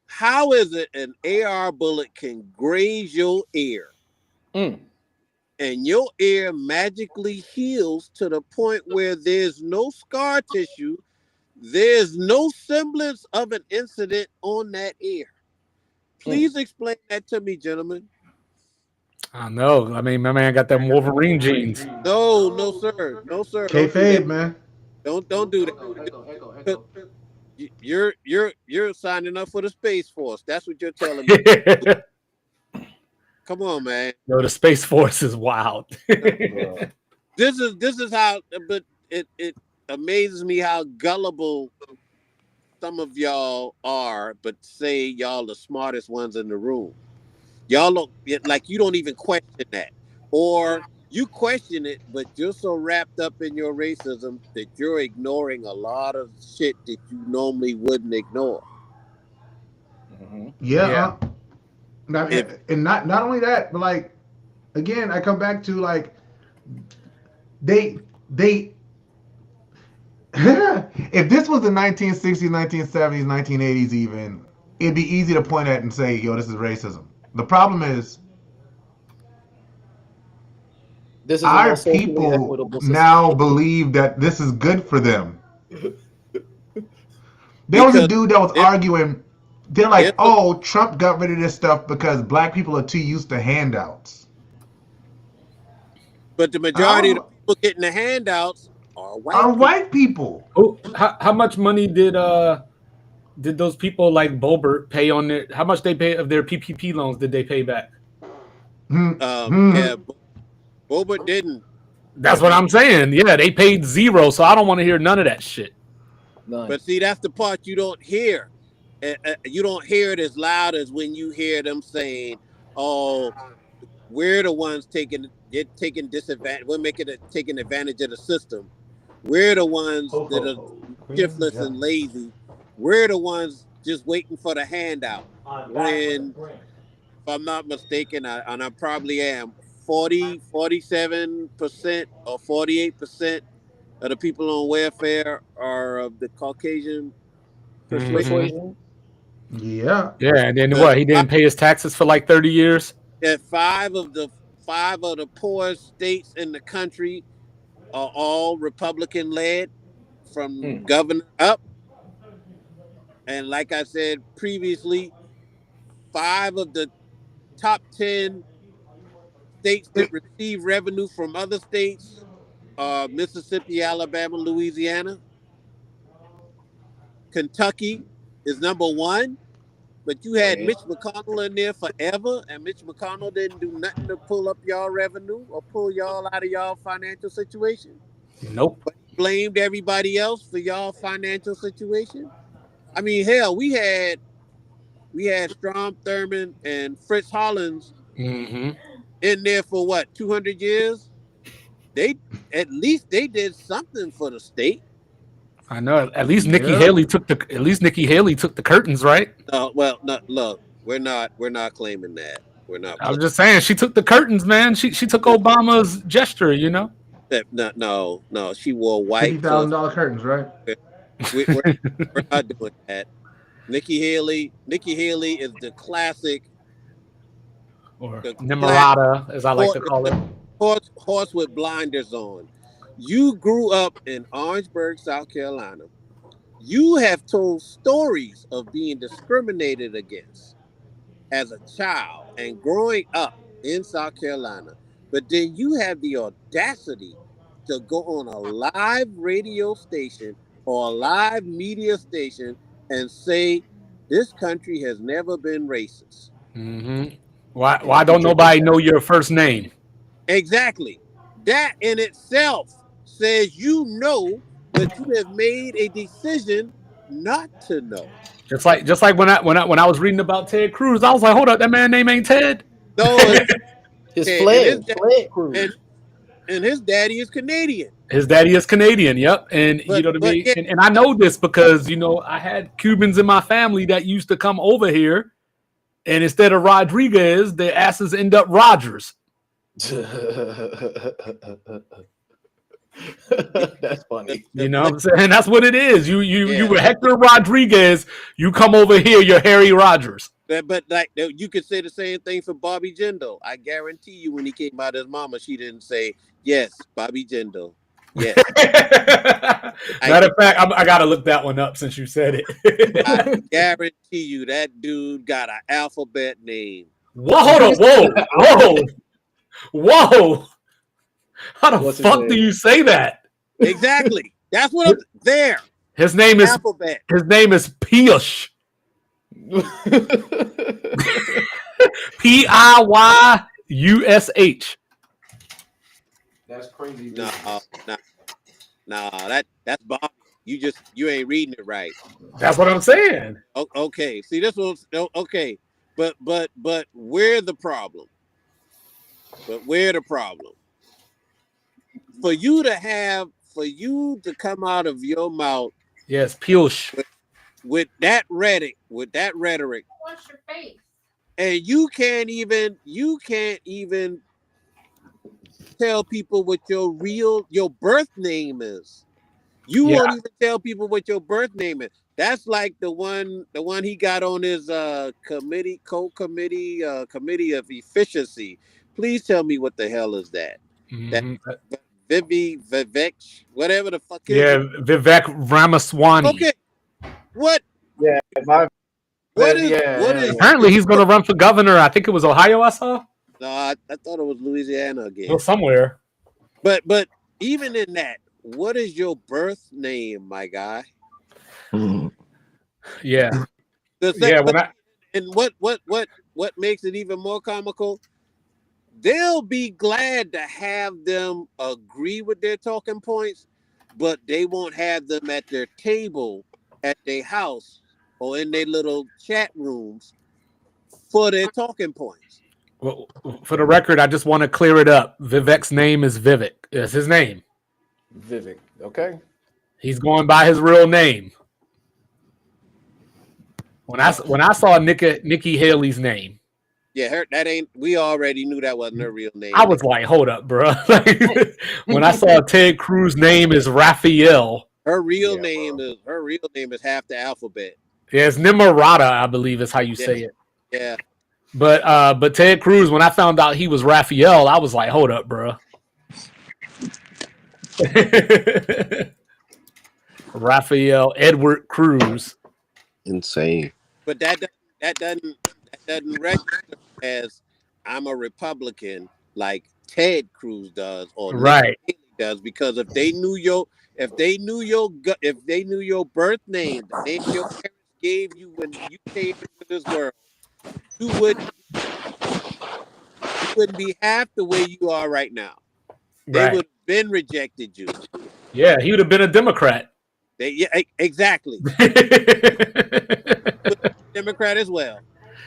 How is it an AR bullet can graze your ear? Mm. And your ear magically heals to the point where there's no scar tissue, there's no semblance of an incident on that ear. Please explain that to me, gentlemen. I know. I mean, my man got them Wolverine jeans. No, sir. No, sir. Kayfabe, man. Don't do that. You're signing up for the Space Force. That's what you're telling me. Come on, man. Yo, the Space Force is wild. This is how, but it amazes me how gullible some of y'all are, but say y'all the smartest ones in the room. Y'all look like you don't even question that, or you question it, but you're so wrapped up in your racism that you're ignoring a lot of shit that you normally wouldn't ignore. Mhm. Yeah. And not only that, but like again, I come back to like they if this was the 1960s, 1970s, 1980s even, it'd be easy to point at and say, yo, this is racism. The problem is This is our a more socially people equitable system. now believe that this is good for them. There was a dude that was arguing. They're like, oh, Trump got rid of this stuff because black people are too used to handouts. But the majority of the people getting the handouts are white people. Oh, how much money did those people like Boebert pay on their? How much they pay of their PPP loans? Did they pay back? Yeah, Boebert didn't. That's what I'm saying. Yeah, they paid zero, so I don't want to hear none of that shit. None. But see, that's the part you don't hear. You don't hear it as loud as when you hear them saying, "Oh, we're the ones taking disadvantage. We're taking advantage of the system. We're the ones that are shiftless and lazy. We're the ones just waiting for the handout. When, if I'm not mistaken, and I probably am, 47% or 48% of the people on welfare are of the Caucasian persuasion. Yeah. Yeah, and then what? He didn't pay his taxes for like 30 years. That five of the poorest states in the country are all Republican led from governor up. And like I said previously, 5 of the top 10 states that receive revenue from other states are Mississippi, Alabama, Louisiana. Kentucky is number 1, but you had Mitch McConnell in there forever, and Mitch McConnell didn't do nothing to pull up y'all revenue or pull y'all out of y'all financial situation. Nope. But he blamed everybody else for y'all financial situation. I mean, hell, we had Strom Thurmond and Fritz Hollins in there for what, 200 years? At least they did something for the state. I know. At least Nikki Haley took the curtains, right? Well, no, look, we're not claiming that. We're not. I'm just saying she took the curtains, man. She took Obama's gesture, you know. No, she wore white. $50,000 curtains, right? We're not doing that. Nikki Haley is the classic, or Nimrata, as I like to call it. Horse with blinders on. You grew up in Orangeburg, South Carolina. You have told stories of being discriminated against as a child and growing up in South Carolina. But then you have the audacity to go on a live radio station or a live media station and say this country has never been racist. Why don't nobody know your first name? Exactly. That in itself says you know, but you have made a decision not to know. Just like when I was reading about Ted Cruz, I was like, hold up, that man's name ain't Ted. No, his Flag Cruz. And his daddy is Canadian. His daddy is Canadian, yep. And you know what I mean? And I know this because, you know, I had Cubans in my family that used to come over here, and instead of Rodriguez, their asses end up Rogers. That's funny. You know what I'm saying? That's what it is. You were Hector Rodriguez, you come over here, you're Harry Rogers. But like you could say the same thing for Bobby Jindal. I guarantee you when he came out his mama, she didn't say, yes, Bobby Jindal. Yes. Matter of fact, I gotta look that one up since you said it. I guarantee you that dude got an alphabet name. Whoa. How the fuck do you say that? Exactly. That's what I'm there. His name is alphabet. His name is Piyush. Piyush. That's crazy. No, that's Bob. You ain't reading it right. That's what I'm saying. Okay. See, this was okay. But we're the problem. For you to come out of your mouth, yes, Piyush, with that rhetoric, Wash your face. And you can't even tell people what your birth name is. You won't even tell people what your birth name is. That's like the one he got on his committee of efficiency. Please tell me what the hell is that? That Vivek, whatever the fuck is it? Vivek Ramaswamy. Okay. What? Yeah, what is apparently he's going to run for governor. I think it was Ohio. I saw. No, I thought it was Louisiana again. Well, somewhere. But even in that, what is your birth name, my guy? Yeah. And what makes it even more comical? They'll be glad to have them agree with their talking points, but they won't have them at their table at their house or in their little chat rooms for their talking points. Well, for the record, I just want to clear it up. Vivek's name is Vivek. It's his name. Vivek. Okay. He's going by his real name. When I saw Nikki Haley's name, Yeah, that ain't. We already knew that wasn't her real name. I was like, "Hold up, bro!" When I saw Ted Cruz' name is Raphael, her real name is half the alphabet. yeah, it's Nimarata, I believe is how you say it. Yeah. But Ted Cruz, when I found out he was Raphael, I was like, "Hold up, bro!" Raphael Edward Cruz. Insane. But that doesn't register as I'm a Republican like Ted Cruz does or Right. Nikki Haley does, because if they knew your birth name, the name your parents gave you when you came into this world, you wouldn't be half the way you are right now. They Right. would have been rejected you. Yeah, he would have been a Democrat. Exactly. Democrat as well.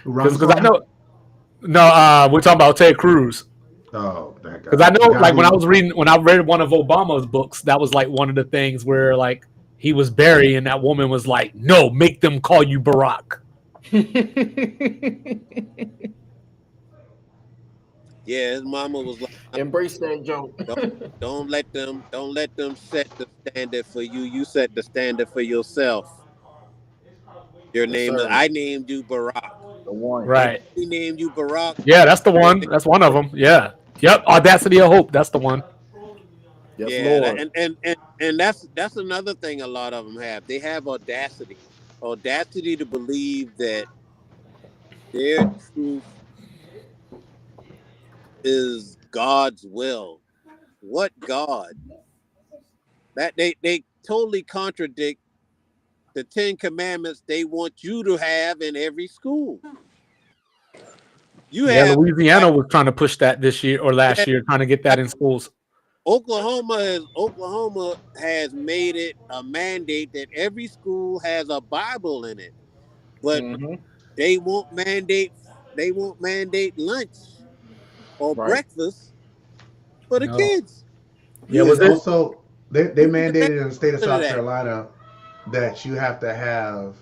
Because I know. No, we're talking about Ted Cruz. Oh, that guy. Because I know, like when I read one of Obama's books, that was like one of the things where like he was Barry, and that woman was like, "No, make them call you Barack." Yeah, his mama was like, embrace that joke. Don't let them set the standard for you. You set the standard for yourself. Your name is, I named you Barack. The one. Right. He named you Barack. Yeah, that's the one. That's one of them. Yeah. Yep. Audacity of Hope. That's the one. Yes, Yeah, Lord. and that's another thing a lot of them have. They have audacity to believe that their truth is God's will. What God? That they totally contradict the 10 Commandments they want you to have in every school. Louisiana was trying to push that this year or last year, trying to get that in schools. Oklahoma has made it a mandate that every school has a Bible in it, but they won't mandate lunch or breakfast for the kids. Yeah, also they mandated in the state of South Carolina that you have to have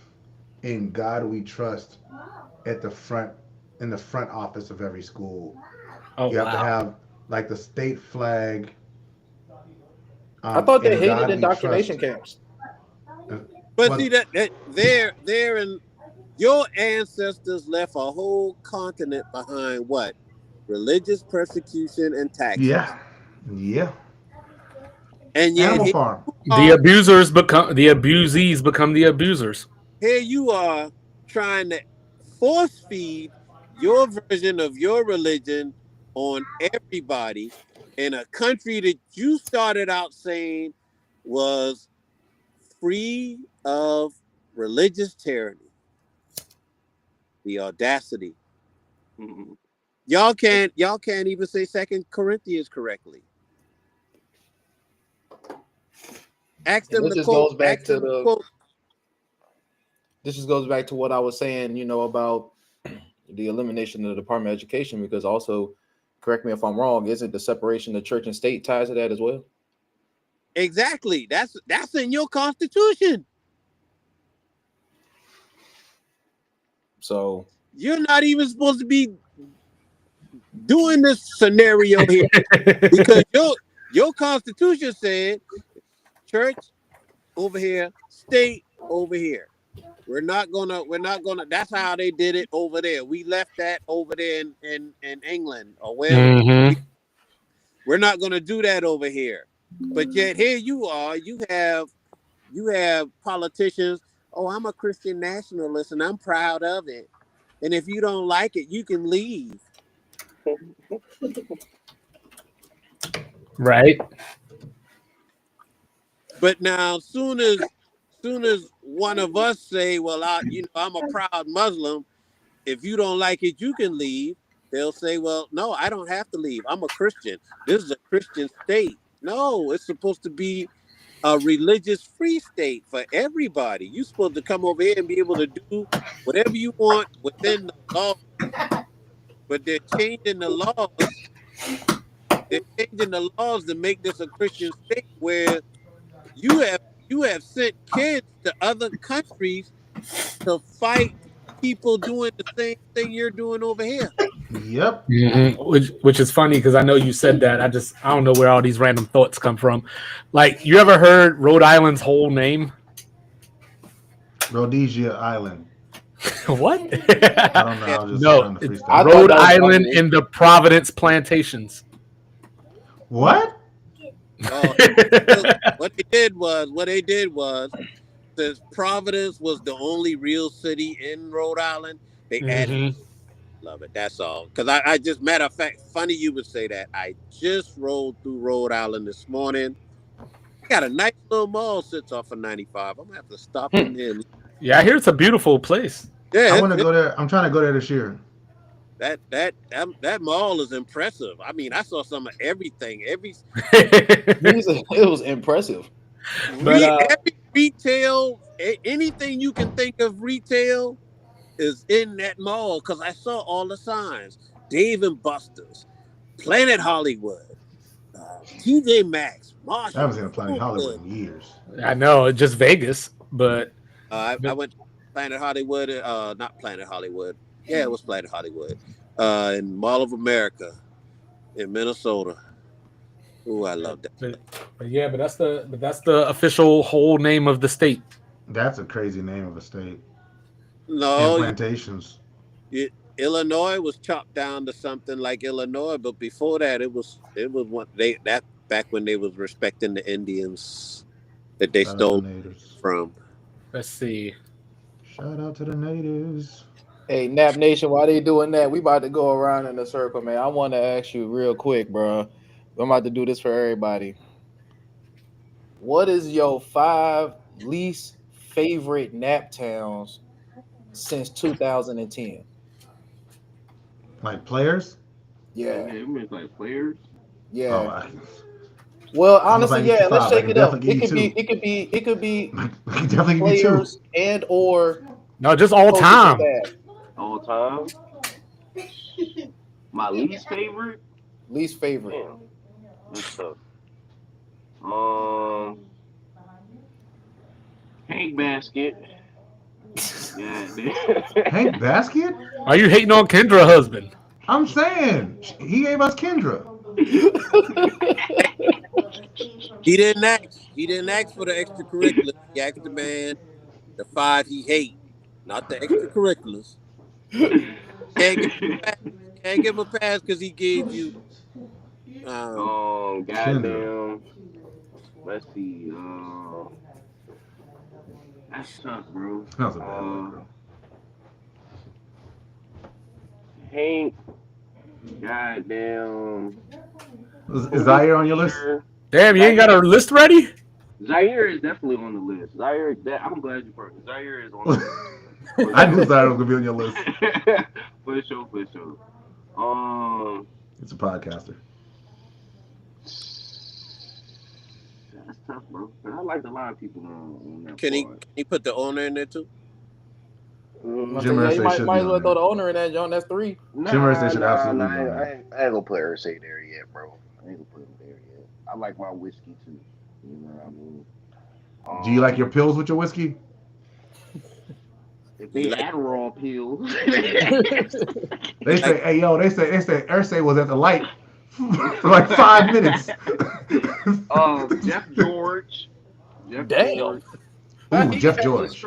"In God We Trust" at the front, in the front office of every school. You have to have like the state flag. I thought they hated indoctrination camps. But see that they're in. Your ancestors left a whole continent behind. What? Religious persecution and taxes. Yeah. And yet, Animal Farm. The abusees become the abusers. Here you are trying to force feed your version of your religion on everybody in a country that you started out saying was free of religious tyranny. The audacity. Y'all can't even say 2 Corinthians correctly. Ask them to quote. This just goes back to what I was saying, about the elimination of the Department of Education, because also, correct me if I'm wrong, isn't the separation of church and state ties to that as well? Exactly. That's in your Constitution. So you're not even supposed to be doing this scenario here because your Constitution said church over here, state over here. We're not gonna. That's how they did it over there. We left that over there in England or where. We're not gonna do that over here. But yet here you are. You have politicians. Oh, I'm a Christian nationalist and I'm proud of it. And if you don't like it, you can leave. Right. But now, soon as one of us say, "Well, I'm a proud Muslim," if you don't like it, you can leave. They'll say, "Well, no, I don't have to leave. I'm a Christian. This is a Christian state." No, it's supposed to be a religious free state for everybody. You're supposed to come over here and be able to do whatever you want within the law. but they're changing the laws. They're changing the laws to make this a Christian state where you have sent kids to other countries to fight people doing the same thing you're doing over here. Yep. Which is funny because I know you said that. I don't know where all these random thoughts come from. Like, you ever heard Rhode Island's whole name? Rhodesia Island. What? I don't know. I was just No, trying to it's freestyle. Rhode Island in the Providence Plantations. What? Oh, what they did was, since Providence was the only real city in Rhode Island, they added. Love it. That's all. Because I just, matter of fact, funny you would say that. I just rolled through Rhode Island this morning. I got a nice little mall sits off of 95. I'm gonna have to stop in there. Yeah, I hear it's a beautiful place. Yeah, I want to go there. I'm trying to go there this year. That mall is impressive. I mean, I saw some of everything. It was impressive. But, every retail, anything you can think of retail is in that mall, because I saw all the signs. Dave and Buster's, Planet Hollywood, TJ Maxx, Marshall. I haven't seen a Planet Hollywood in years. I know, it's just Vegas, but I went to Planet Hollywood, not Planet Hollywood. Yeah, it was Planet Hollywood. In Mall of America in Minnesota. Ooh, I love that. But that's the official whole name of the state. That's a crazy name of a state. No, And plantations. Illinois was chopped down to something like Illinois, but before that, it was back when they was respecting the Indians that they stole from. Let's see. Shout out to the natives. Hey, Nap Nation, why they doing that? We about to go around in a circle, man. I want to ask you real quick, bro. I'm about to do this for everybody. What is your 5 least favorite nap towns since 2010? Like players? Yeah. Like players? Yeah. Well, honestly, yeah. Let's shake it up. It could be definitely players and or no, just all time. All time. My least favorite. Least favorite. Damn. That's tough. Hank Basket. Yeah. Hank Basket? Are you hating on Kendra husband? I'm saying he gave us Kendra. He didn't ask for the extracurriculars. He asked the man the 5 he hate, not the extracurriculars. Can't give him a pass because he gave you. Goddamn. Let's see. That's tough, bro. That was a bad one, bro. Hank. Goddamn. Is Zaire on your list? Damn, you ain't got a list ready? Zaire is definitely on the list. I'm glad you brought it. Zaire is on the list. I knew Zaire was gonna be on your list. For sure. It's a podcaster. That's tough, bro. I like a lot of people on that. Can he put the owner in there too? You might as well throw the owner in that, John. That's 3. Jim Irsay should absolutely be on I there. ain't gonna put Irsay there yet, bro. I ain't gonna put him there yet. I like my whiskey too. You know what I mean? Do you like your pills with your whiskey? If they Adderall pills. They say, hey yo, they say Irsay was at the light for like 5 minutes. Jeff George. Damn. Ooh, Jeff George.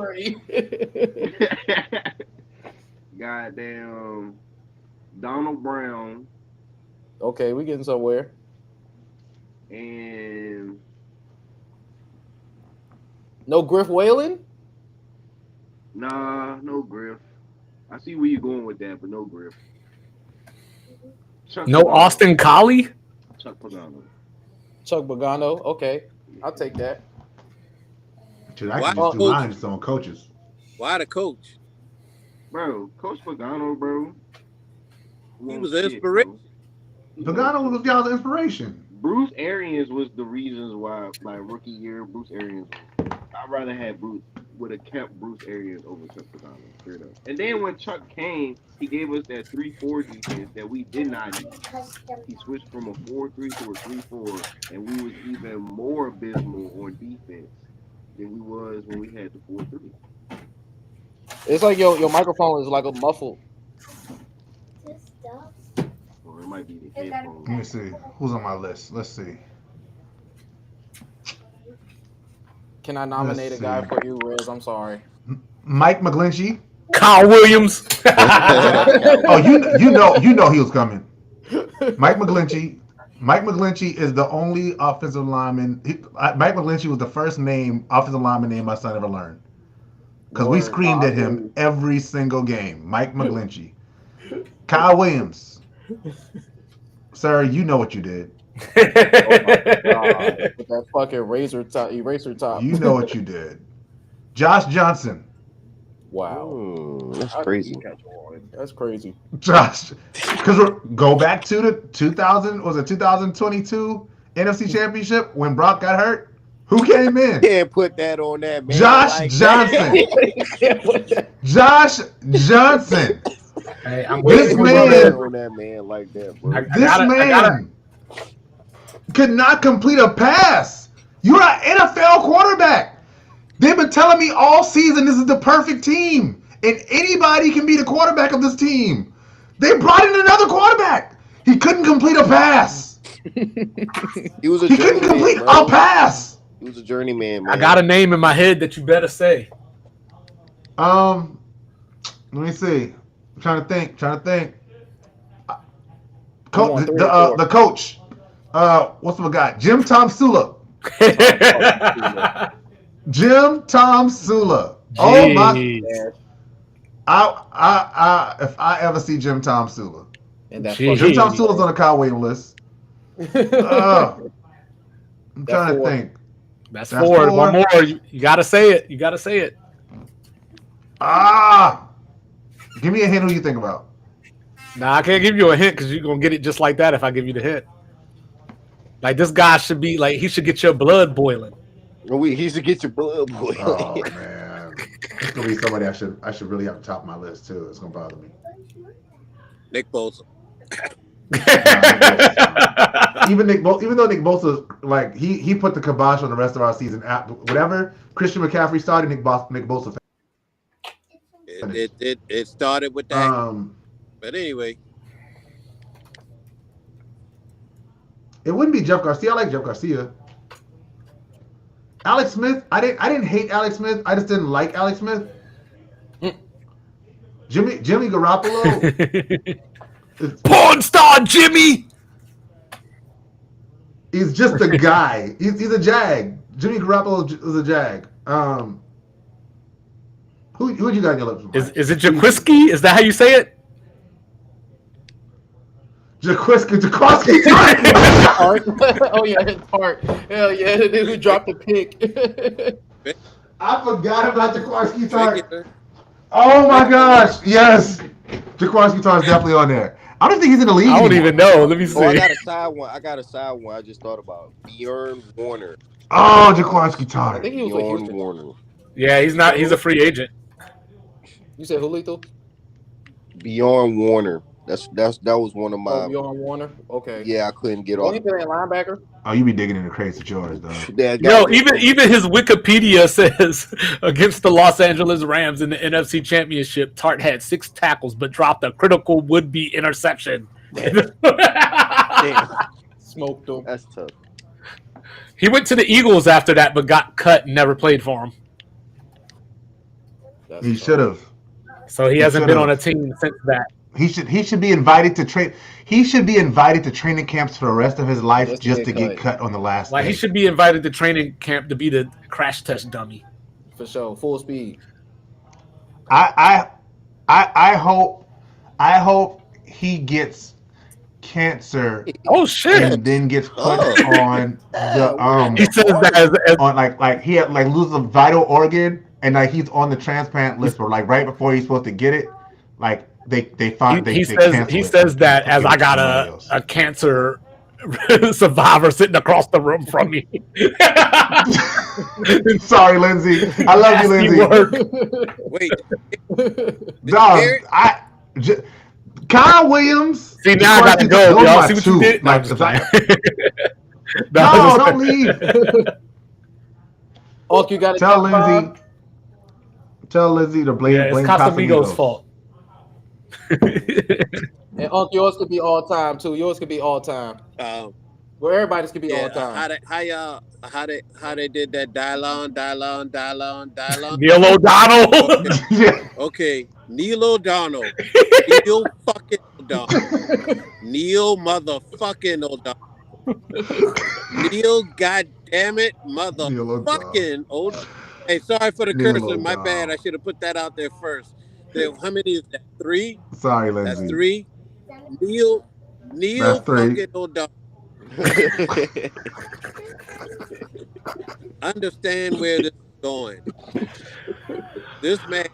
Goddamn. Donald Brown. Okay, we getting somewhere. And no Griff Whalen? Nah, no Griff. I see where you're going with that, but no Griff. No Pagano. Austin Collie? Chuck Pagano. Chuck Pagano. Okay, I'll take that. Dude, I can just do mine just on coaches. Why the coach? Bro, Coach Pagano, bro. He was an inspiration. Pagano was y'all's inspiration. Bruce Arians was the reasons why, like, rookie year, Bruce Arians. I'd rather have Bruce would have kept Bruce Arians over Chuck Pagano, straight up. And then when Chuck came, he gave us that 3-4 defense that we did not need. He switched from a 4-3 to a 3-4, and we was even more abysmal on defense than we was when we had the 4-3. It's like your microphone is like a muffled. Or it might be the headphones. Let me see. Who's on my list? Let's see. Can I nominate a guy for you, Rez? I'm sorry. Mike McGlinchey. Kyle Williams. Oh, you know he was coming. Mike McGlinchey. Mike McGlinchey is the only offensive lineman. Mike McGlinchey was the first offensive lineman name my son ever learned. Because we screamed at him every single game. Mike McGlinchey. Kyle Williams. Sir, you know what you did. Oh my God. With that fucking eraser top. You know what you did. Josh Johnson. Wow. That's crazy. That's crazy. Josh, because go back to the 2022 NFC Championship when Brock got hurt. Who came in? Can't put that on that man. Josh Johnson. Josh Johnson. Hey, I'm This waiting man- on that man like that, bro. This man could not complete a pass. You're an NFL quarterback. They've been telling me all season this is the perfect team, and anybody can be the quarterback of this team. They brought in another quarterback. He couldn't complete a pass. He was a He couldn't journeyman, complete bro. a pass. He was a journeyman, man. I got a name in my head that you better say. Let me see. I'm trying to think. The coach. What's the guy? Jim Tom Sula. Jim Tom Sula. Oh my! Jeez. If I ever see Jim Tom Sula, And that Jeez. Jim Tom Sula's on the Kyle Williams list. I'm trying to think. That's That's four. four. One more. You gotta say it. You gotta say it. Give me a hint. Who you think about? Nah, I can't give you a hint because you're gonna get it just like that if I give you the hint. Like this guy should be like he should get your blood boiling. He should get your blood boiling. Oh man, it's gonna be somebody I should really have to top my list too. It's gonna bother me. Nick Bosa. Even though Nick Bosa, like he put the kibosh on the rest of our season. Whatever Christian McCaffrey started, Nick Bosa. It started with that. But anyway, it wouldn't be Jeff Garcia. I like Jeff Garcia. Alex Smith. I didn't hate Alex Smith. I just didn't like Alex Smith. Jimmy Garoppolo. Porn star Jimmy. He's just a guy. He's a jag. Jimmy Garoppolo is a jag. Who you got in your lips? Is it Jaquiski? Is that how you say it? Jaquiski. Oh yeah, his part. Hell yeah, the dude who dropped the pick. I forgot about Jaquiski Tartt. Oh my gosh, yes. Jaquiski Tartt is definitely on there. I don't think he's in the league. I don't anymore. even know. Let me see. I got a side one. I just thought about Bjorn Warner. Oh, Jaquiski I Tartt. think he was with Bjorn Houston. Warner. Yeah, he's not. He's a free agent. You said who, Lethal? Bjorn Warner. That was one of my. Bjorn Warner. Okay. Yeah, I couldn't get Oh, off. he playing linebacker. Oh, you be digging in the crates of yours, though. Yo, even his Wikipedia says against the Los Angeles Rams in the NFC Championship, Tartt had 6 tackles but dropped a critical would-be interception. Smoked him. That's tough. He went to the Eagles after that, but got cut and never played for him. He should have. So he hasn't been on a team since that. He should be invited to train. He should be invited to training camps for the rest of his life just to get cut on the last. Like day. he should be invited to training camp to be the crash test dummy. For sure, full speed. I hope he gets cancer. Oh shit! And then gets put on the He says that as on like he had like loses a vital organ and like he's on the transplant list, but like right before he's supposed to get it, like they find he cancel says it that and as I got give it to somebody else. a cancer Survivor sitting across the room from me. Sorry, Lindsay. I love you, Lindsay. Wait, Dog, Kyle Williams. See, now I gotta go. Those Y'all my see what two. you did? No, Like, I'm just if I- playing. no, don't leave. Hulk, you got a Tell top five? Lindsay. Tell Lindsay to blame. Yeah, it's blame Casamigos' fault. And Hulk, yours could be all time too. Yours could be all time. Well, everybody's could be all time. How they did that dial on. Neil O'Donnell. Okay, Neil O'Donnell. Neil fucking O'Donnell. Neil motherfucking O'Donnell. Neil goddammit motherfucking O'Donnell. Hey, sorry for the Neil cursing. My O'Donnell. bad. I should have put that out there first. How many is that? 3? Sorry, Lindsay. That's 3. Neil That's 3. fucking O'Donnell. Understand where this is going. This man,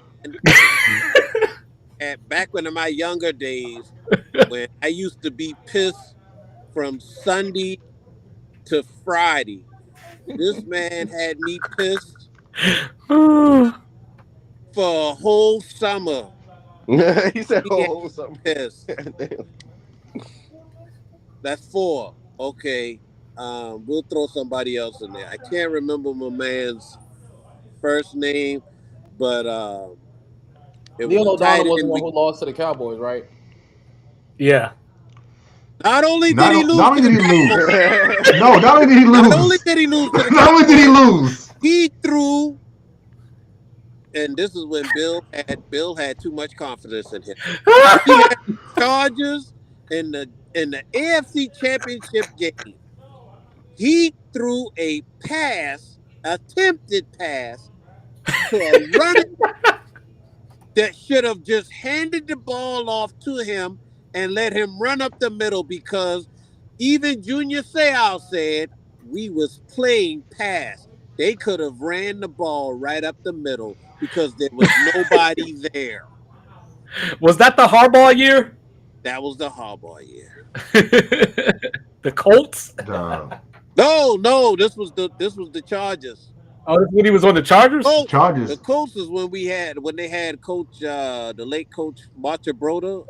back when in my younger days, when I used to be pissed from Sunday to Friday, this man had me pissed for a whole summer. He said whole summer. Pissed. That's 4. Okay. We'll throw somebody else in there. I can't remember my man's first name, but Neil O'Donnell was the one who lost to the Cowboys, right? Yeah. Not only did he lose. Not only did he lose. No, not only did he lose. Not only did he lose. Not only did he lose. He threw. And this is when Bill had too much confidence in him. He had Chargers in the AFC Championship game. He threw a attempted pass to a runner that should have just handed the ball off to him and let him run up the middle, because even Junior Seau said we was playing pass. They could have ran the ball right up the middle because there was nobody there. Was that the Harbaugh year? That was the Harbaugh year. The Colts? No, this was the Chargers. Oh, this is when he was on the Chargers? Oh, Chargers. The Colts is when they had coach the late coach Marcia Broda.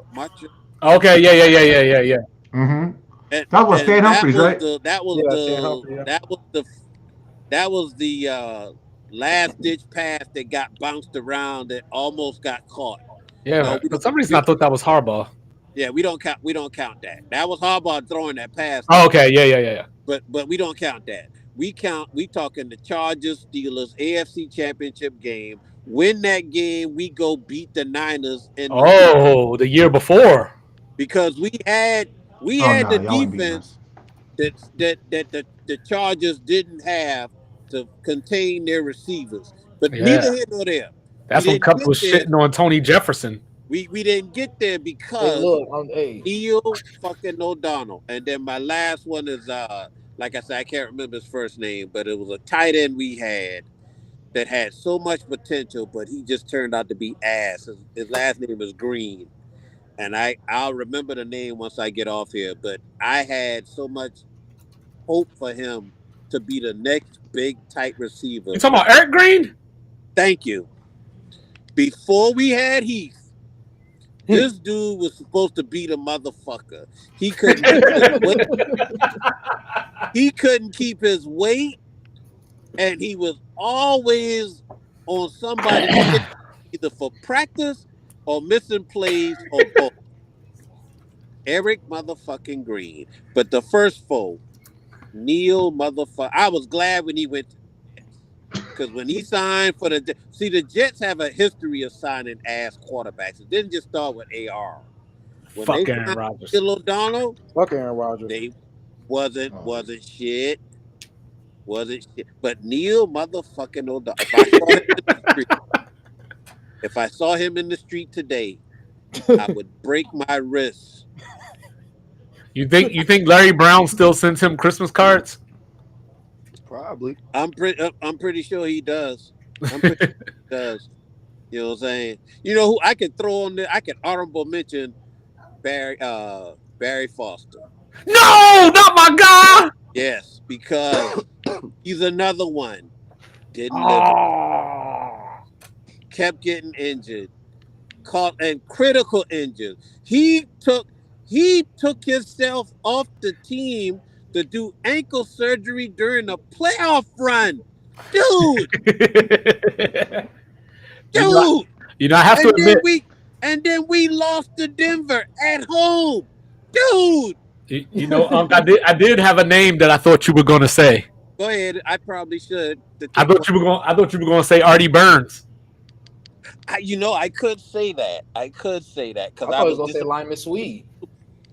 Okay, yeah. Mm-hmm. That was Stan Humphries, right? That was the last ditch pass that got bounced around that almost got caught. Yeah, for some reason I thought that was Harbaugh. Yeah, we don't count that. That was Harbaugh throwing that pass. Oh, okay, yeah. But we don't count that. We talking the Chargers Steelers AFC Championship game. Win that game, we go beat the Niners the year before. Because we had the defense that the Chargers didn't have to contain their receivers. But neither here nor there. That's when Cup was shitting on Tony Jefferson. We didn't get there because Neil fucking O'Donnell. And then my last one is like I said, I can't remember his first name, but it was a tight end we had that had so much potential, but he just turned out to be ass. His last name is Green. And I'll remember the name once I get off here, but I had so much hope for him to be the next big tight receiver. You talking about Eric Green? Thank you. Before we had Heath, this dude was supposed to be the motherfucker. He couldn't keep his weight, and he was always on somebody either for practice or missing plays or both. Eric motherfucking Green. But the first 4, Neil motherfucker. I was glad when he went to because when he signed for the Jets have a history of signing ass quarterbacks. It didn't just start with AR. When Fuck Aaron Rodgers. Neil O'Donnell, fuck Aaron Rodgers. They wasn't shit. Wasn't shit. But Neil motherfucking O'Donnell. If I saw him in the street today, I would break my wrist. You think Larry Brown still sends him Christmas cards? Probably. I'm pretty sure he does. I'm pretty sure he does. You know what I'm saying? You know who I could throw on there? I could honorable mention Barry Foster. No, not my guy. Yes, because he's another one. Didn't live. Kept getting injured, caught and critical injured. He took himself off the team to do ankle surgery during the playoff run. Dude. I have to admit. Then we lost to Denver at home. Dude. I did have a name that I thought you were going to say. Go ahead. I probably should. I thought you were going to say Artie Burns. I could say that. Because I was going to say Lyman Swede.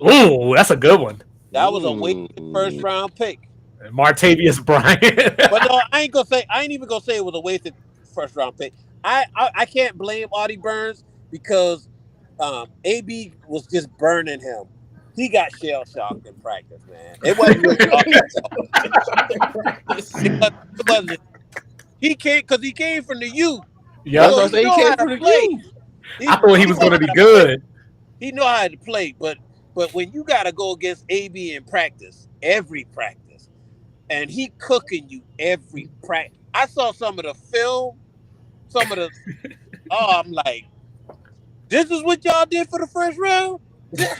Ooh, that's a good one. That was a wasted first round pick. Martavius Bryant. But no, I ain't even gonna say it was a wasted first round pick. I can't blame Artie Burns because AB was just burning him. He got shell shocked in practice, man. It wasn't really it wasn't. He came from the U. Yeah, so he came from the U. I thought he was going to be good. He know how to play, but when you got to go against AB in practice, every practice, and he cooking you every practice. I saw some of the film, I'm like, this is what y'all did for the first round? Like,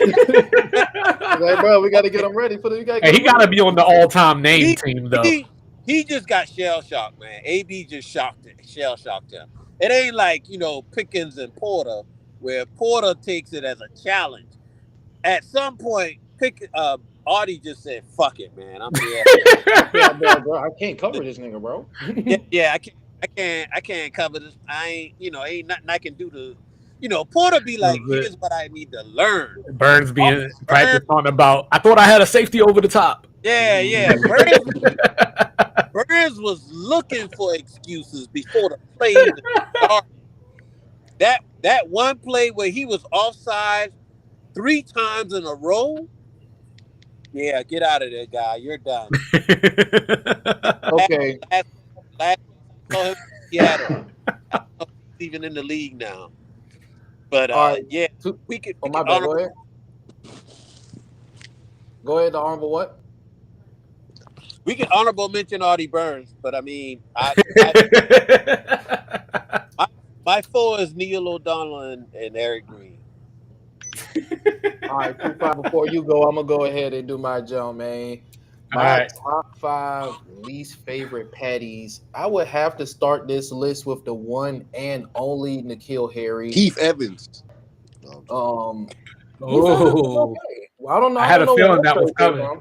bro, we got to get him ready for the. He got to be on the all-time name team, though. He just got shell shocked, man. AB just shell shocked him. It ain't like Pickens and Porter, where Porter takes it as a challenge. At some point, Artie just said, "Fuck it, man. I'm here." bro, I can't cover this nigga, bro. yeah, I can't cover this. I ain't nothing I can do to. Porter be like, here's what I need to learn. Burns being practiced on about. I thought I had a safety over the top. Yeah. Burns was looking for excuses before the play even started. That one play where he was offside 3 times in a row. Yeah, get out of there, guy. You're done. Okay. Last saw him in Seattle. I don't know if he's even in the league now. But yeah, we could. My bad. Go ahead. Go ahead. The honorable what? We can honorable mention Artie Burns, but I mean, my 4 is Neil O'Donnell and Eric Green. All right, 2-5. Before you go, I'm gonna go ahead and do my jump, man. My top 5 least favorite patties. I would have to start this list with the one and only N'Keal Harry. Keith Evans. Oh, okay. I don't know. I had a feeling that was coming.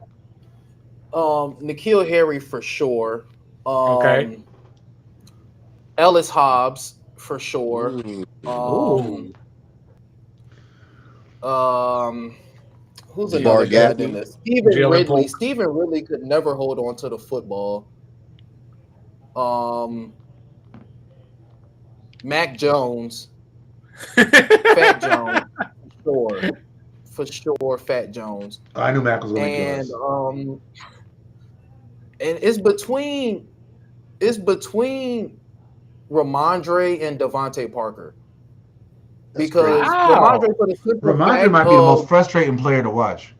N'Keal Harry for sure. Okay. Ellis Hobbs for sure. Who's another guy in this? Stephen Ridley. Stephen Ridley could never hold on to the football. Mac Jones. Fat Jones. For sure, Fat Jones. I knew Mac was going to be good. And it's between Ramondre and Devontae Parker. Because Ramondre, for the simple fact might be the most frustrating player to watch.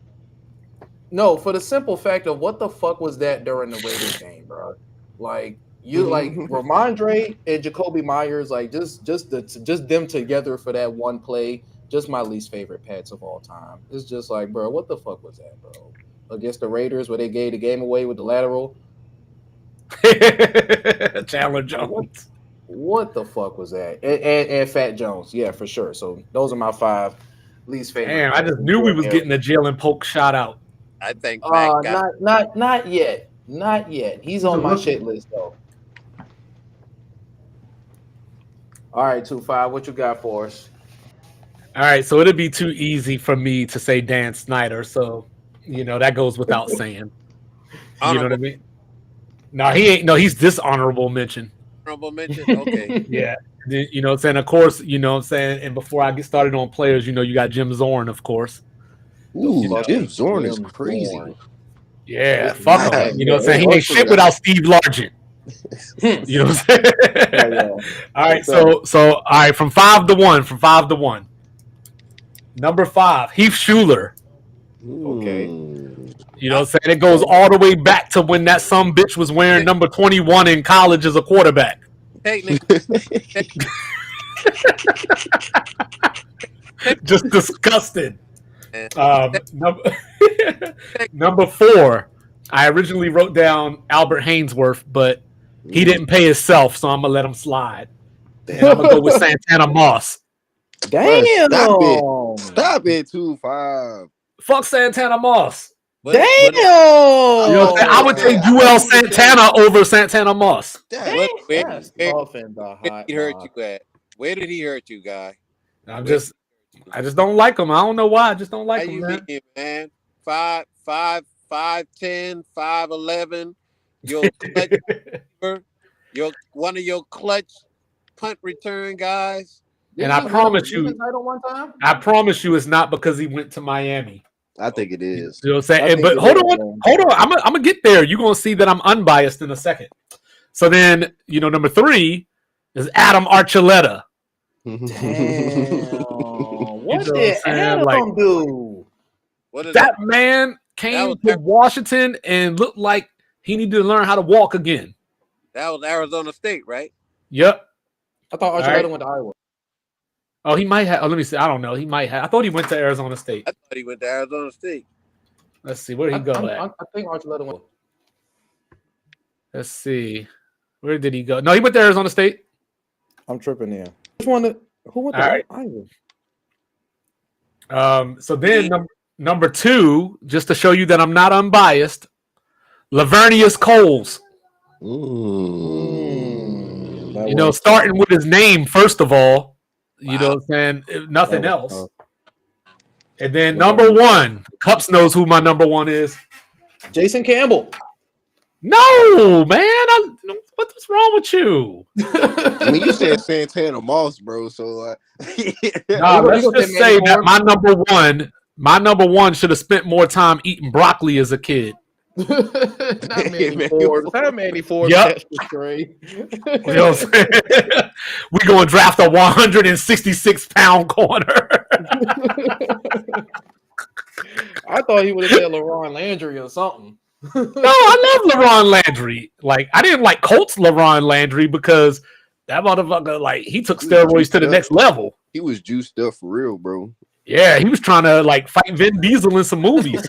No, for the simple fact of what the fuck was that during the Raiders game, bro? Like like Ramondre and Jacoby Myers, like just them together for that one play. Just my least favorite Pats of all time. It's just like, bro, what the fuck was that, bro? Against the Raiders where they gave the game away with the lateral. Chandler Jones. What the fuck was that? And Fat Jones, yeah, for sure. So those are my 5 least favorite. Damn, I just knew we was getting a Jalen Polk shout out. I think not yet. Not yet. He's on my shit list though. All right, 2-5. What you got for us? All right, so it'd be too easy for me to say Dan Snyder, so that goes without saying. You know what I mean? No, he ain't. No, he's dishonorable mention. Honorable mention. Okay. Yeah. You know what I'm saying? Of course, you know what I'm saying? And before I get started on players, you got Jim Zorn, of course. Ooh, Jim Zorn is crazy. Yeah, fuck him. You know what I'm saying? He ain't shit without Steve Largent. You know what I'm saying? All right, so all right, from 5 to 1. Number 5, Heath Schuler. Okay. You know what I'm saying? It goes all the way back to when that some bitch was wearing number 21 in college as a quarterback. Just disgusted. Number 4, I originally wrote down Albert Hainsworth, but he didn't pay himself, so I'm gonna let him slide. And I'm gonna go with Santana Moss. Damn! Stop it, 2-5. Fuck Santana Moss. Damn! You know what I'm saying? I would take UL Santana over Santana Moss. Where did he hurt you, guy? I just don't like him. I don't know why. I just don't like him, man. Man. 5'10", 5'11". Your one of your clutch punt return guys. And I promise you, it's not because he went to Miami. I think it is. You know what I'm saying? But hold on. I'm gonna get there. You're gonna see that I'm unbiased in a second. So then, number 3 is Adam Archuleta. Damn. What did Adam do? That man came to Washington and looked like he needed to learn how to walk again. That was Arizona State, right? Yep. I thought Archuleta went to Iowa. Oh, he might have. Let me see. I don't know. He might have. I thought he went to Arizona State. I thought he went to Arizona State. Let's see. Where did he go at? I think Archuleta went. Let's see. Where did he go? No, he went to Arizona State. I'm tripping here. Who went to Iowa? So then number 2, just to show you that I'm not unbiased, Lavernius Coles. Starting with his name, first of all, you know what I'm saying? If nothing else. And then number 1, Cups knows who my number 1 is. Jason Campbell. No, man. What's wrong with you? I mean, you said Santana Moss, bro. So let's just say that my number one should have spent more time eating broccoli as a kid. Not Manny Ford. Yep. You know what I'm saying? We're going to draft a 166-pound corner. I thought he would have said LaRon Landry or something. No, I love LaRon Landry. Like, I didn't like Colts LaRon Landry because that motherfucker, like, he took steroids to the next level. He was juiced up for real, bro. Yeah, he was trying to, like, fight Vin Diesel in some movies.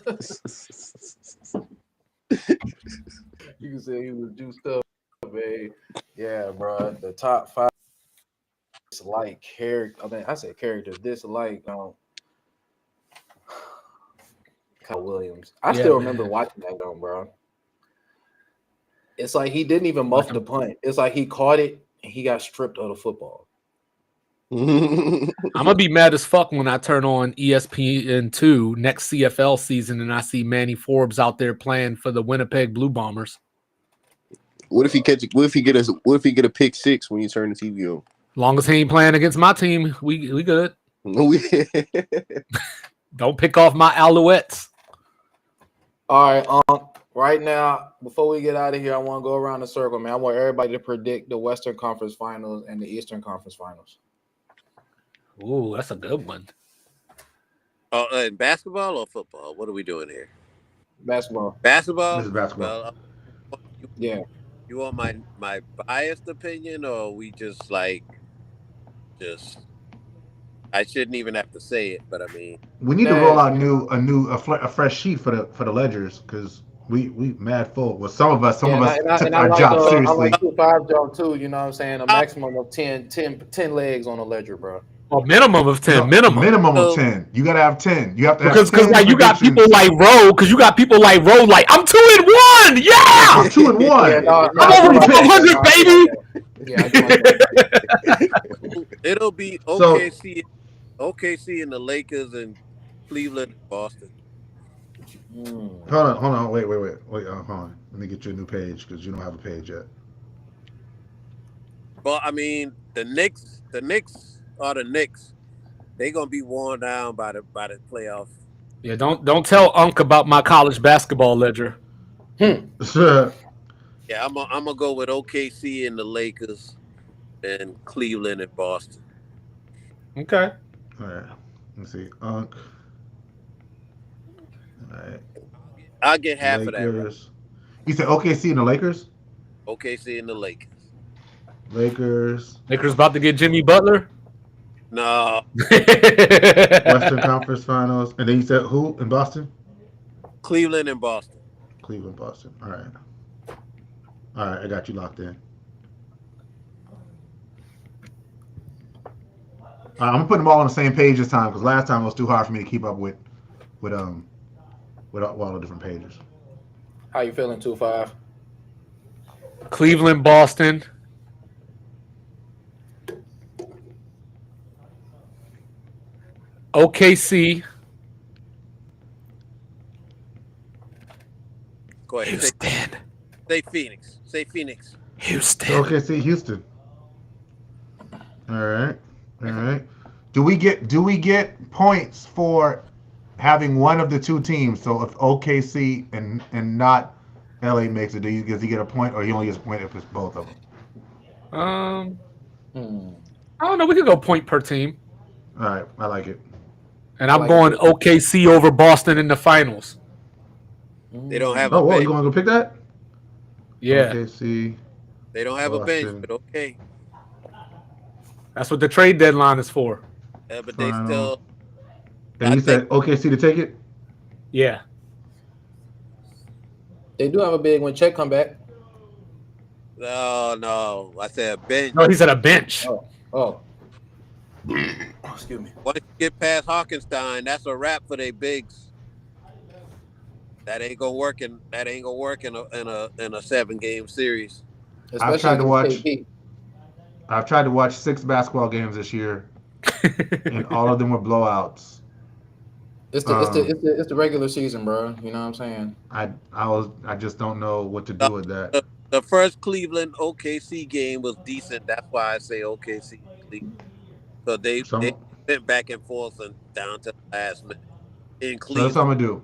You can say he was juiced up, man. Yeah, bro. The top 5 dislike character. I mean, I said character dislike. Kyle Williams. I still remember watching that game, bro. It's like he didn't even muff the punt. It's like he caught it and he got stripped of the football. I'm gonna be mad as fuck when I turn on ESPN2 next CFL season and I see Manny Forbes out there playing for the Winnipeg Blue Bombers. What if he get a pick 6 when you turn the TV on? Long as he ain't playing against my team, we good. Don't pick off my Alouettes. All right, right now, before we get out of here, I want to go around the circle, man. I want everybody to predict the Western Conference Finals and the Eastern Conference Finals. Ooh, that's a good one. In basketball or football? What are we doing here? Basketball. Basketball? This is basketball. Yeah. You want my biased opinion, or we just I shouldn't even have to say it, but I mean, we need to roll out a fresh sheet for the ledgers because we mad full. Well, some of us took our job seriously. I like 2-5 job too. You know what I'm saying? A maximum of 10 legs on a ledger, bro. A minimum of 10. Minimum of 10. You gotta have 10. You have to have because like you got people like Roe. Because you got people like Roe. Like I'm 2-1. Yeah, I'm 2-1. I'm over 400, baby. It'll be OKC and the Lakers and Cleveland and Boston. Hold on. Wait. Hold on. Let me get you a new page because you don't have a page yet. Well, I mean, the Knicks are the Knicks. They're gonna be worn down by the playoffs. Yeah, don't tell Unc about my college basketball ledger. Sure. Yeah, I'm gonna go with OKC and the Lakers and Cleveland and Boston. Okay. All right. Let's see. Unc. All right. I'll get half of that. Right? Lakers. You said OKC and the Lakers? OKC and the Lakers. Lakers. Lakers about to get Jimmy Butler. No. Western Conference Finals. And then you said who in Boston? Cleveland and Boston. Cleveland, Boston. All right. All right, I got you locked in. I'm gonna put them all on the same page this time because last time it was too hard for me to keep up with all the different pages. How you feeling, 2-5? Cleveland, Boston. OKC. Go ahead. Houston. Say Phoenix. Say Phoenix. Houston. OKC, Houston. All right. All right. Do we get points for having one of the two teams? So if OKC and not LA makes it, does he get a point, or he only gets a point if it's both of them? I don't know. We could go point per team. All right, I like it. And I'm going OKC over Boston in the finals. They don't have Oh, a whoa, bench. you gonna go pick that? Yeah. OKC. They don't have a Boston. bench, but okay. That's what the trade deadline is for. Yeah, but they Final. still. And you said OKC to take it? Yeah. They do have a big when Chet come back. No. I said bench. No, he said a bench. Oh. Excuse me. Once you get past Hawkinstein, that's a wrap for their bigs. That ain't gonna work in a 7-game series. I've tried to watch 6 basketball games this year, and all of them were blowouts. It's the regular season, bro. You know what I'm saying? I just don't know what to do with that. The first Cleveland OKC game was decent. That's why I say OKC Cleveland. So they went back and forth and down to the last minute in So Cleveland. that's what I'm gonna do.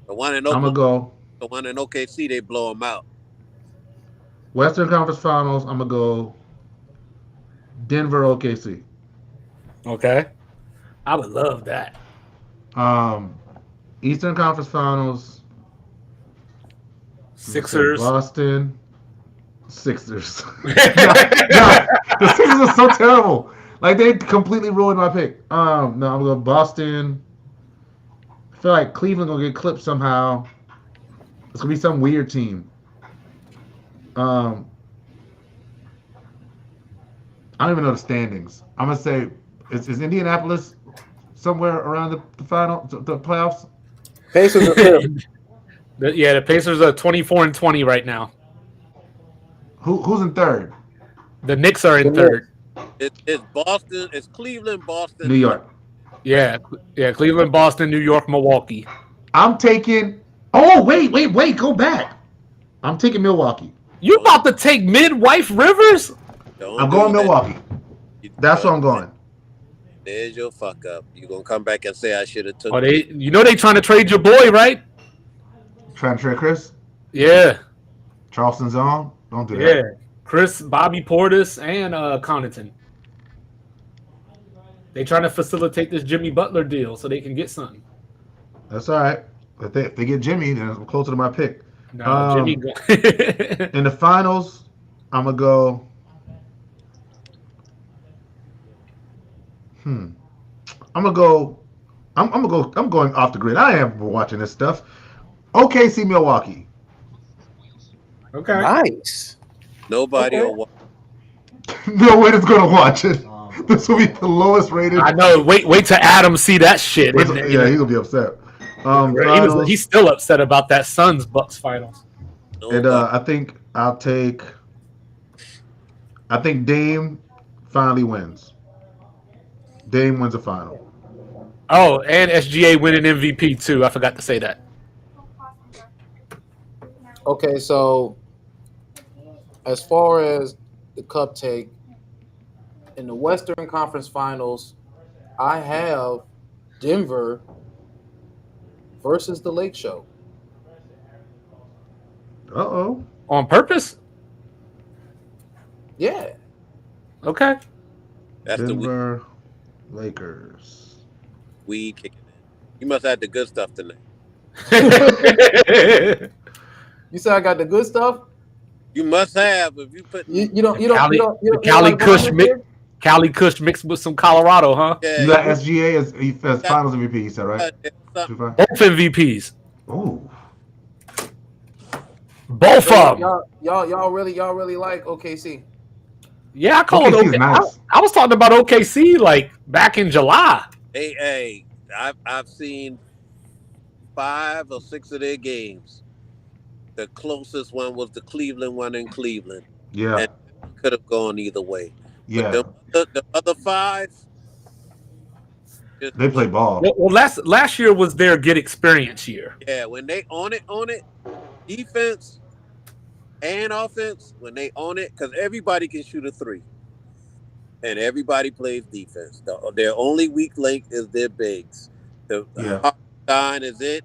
The one in I'm gonna go The one in OKC, they blow them out. Western Conference Finals. I'm gonna go Denver OKC. Okay. I would love that. Eastern Conference Finals. Sixers. Boston. Sixers. The Sixers are so terrible. Like they completely ruined my pick. No, I'm gonna go Boston. I feel like Cleveland gonna get clipped somehow. It's gonna be some weird team. I don't even know the standings. I'm gonna say is Indianapolis somewhere around the final, the playoffs? Pacers are fifth. The Pacers are 24-20 right now. Who's in third? The Knicks are in third. It's Boston. It's Cleveland, Boston, New York. Yeah, Cleveland, Boston, New York, Milwaukee. I'm taking. Oh wait, go back. I'm taking Milwaukee. You about to take Midwife Rivers? I'm going Milwaukee. That's where I'm going. There's your fuck up. You gonna come back and say I should have took? Oh, they trying to trade your boy, right? Trying to trade Chris? Yeah. Charleston's on. Don't do that. Yeah. Chris, Bobby Portis, and Connaughton. They trying to facilitate this Jimmy Butler deal so they can get something. That's all right. If they get Jimmy, then I'm closer to my pick. No, Jimmy. In the finals, I'm gonna go. I'm going off the grid. I am watching this stuff. OKC Milwaukee. Okay. Nice. Nobody will watch. No one is gonna watch it. This will be the lowest rated. I know. Wait till Adam see that shit. He's gonna be upset. He's still upset about that Suns Bucks finals. And I think Dame finally wins. Dame wins the final. Oh, and SGA winning MVP too. I forgot to say that. Okay, so as far as the cup take in the Western Conference Finals, I have Denver versus the Lake Show. Uh-oh. On purpose? Yeah. Okay. That's Denver Lakers. Weed kicking in. You must have had the good stuff tonight. You said I got the good stuff. You must have if you put. You don't Cali like Kush Bahamas mix, here? Cali Kush mixed with some Colorado, huh? Yeah, You got SGA as Finals MVP. You said right? something. Both MVPs. Ooh. Both of them. Y'all really like OKC. Yeah, I called OKC is OKC. nice. I was talking about OKC like back in July. Hey, I've seen 5 or 6 of their games. The closest one was the Cleveland one in Cleveland. Yeah. And could have gone either way. Yeah. But the other 5, They play ball. Well, last year was their get experience year. Yeah, when they on it, defense and offense, when they own it, because everybody can shoot a 3. And everybody plays defense. Their only weak link is their bigs. The line is it.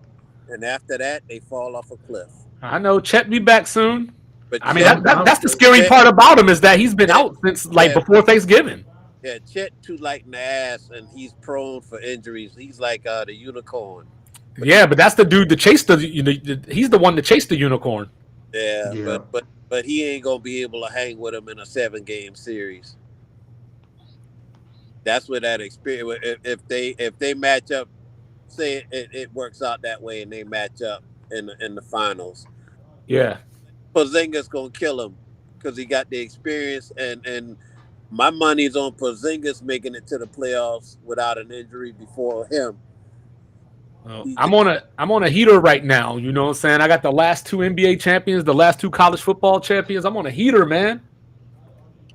And after that, they fall off a cliff. I know. Chet be back soon. But I mean, that's the scary part about him is that he's been out since before Thanksgiving. Yeah, Chet too light in the ass, and he's prone for injuries. He's like the unicorn. Yeah, but that's the dude that chased he's the one that chased the unicorn. Yeah. But he ain't gonna be able to hang with him in a 7-game series. That's where that experience. If they match up, say it works out that way, and they match up in the finals. Yeah, Porzingis gonna kill him because he got the experience, and my money's on Porzingis making it to the playoffs without an injury before him. I'm on a heater right now. You know what I'm saying? I got the last 2 NBA champions, the last 2 college football champions. I'm on a heater, man.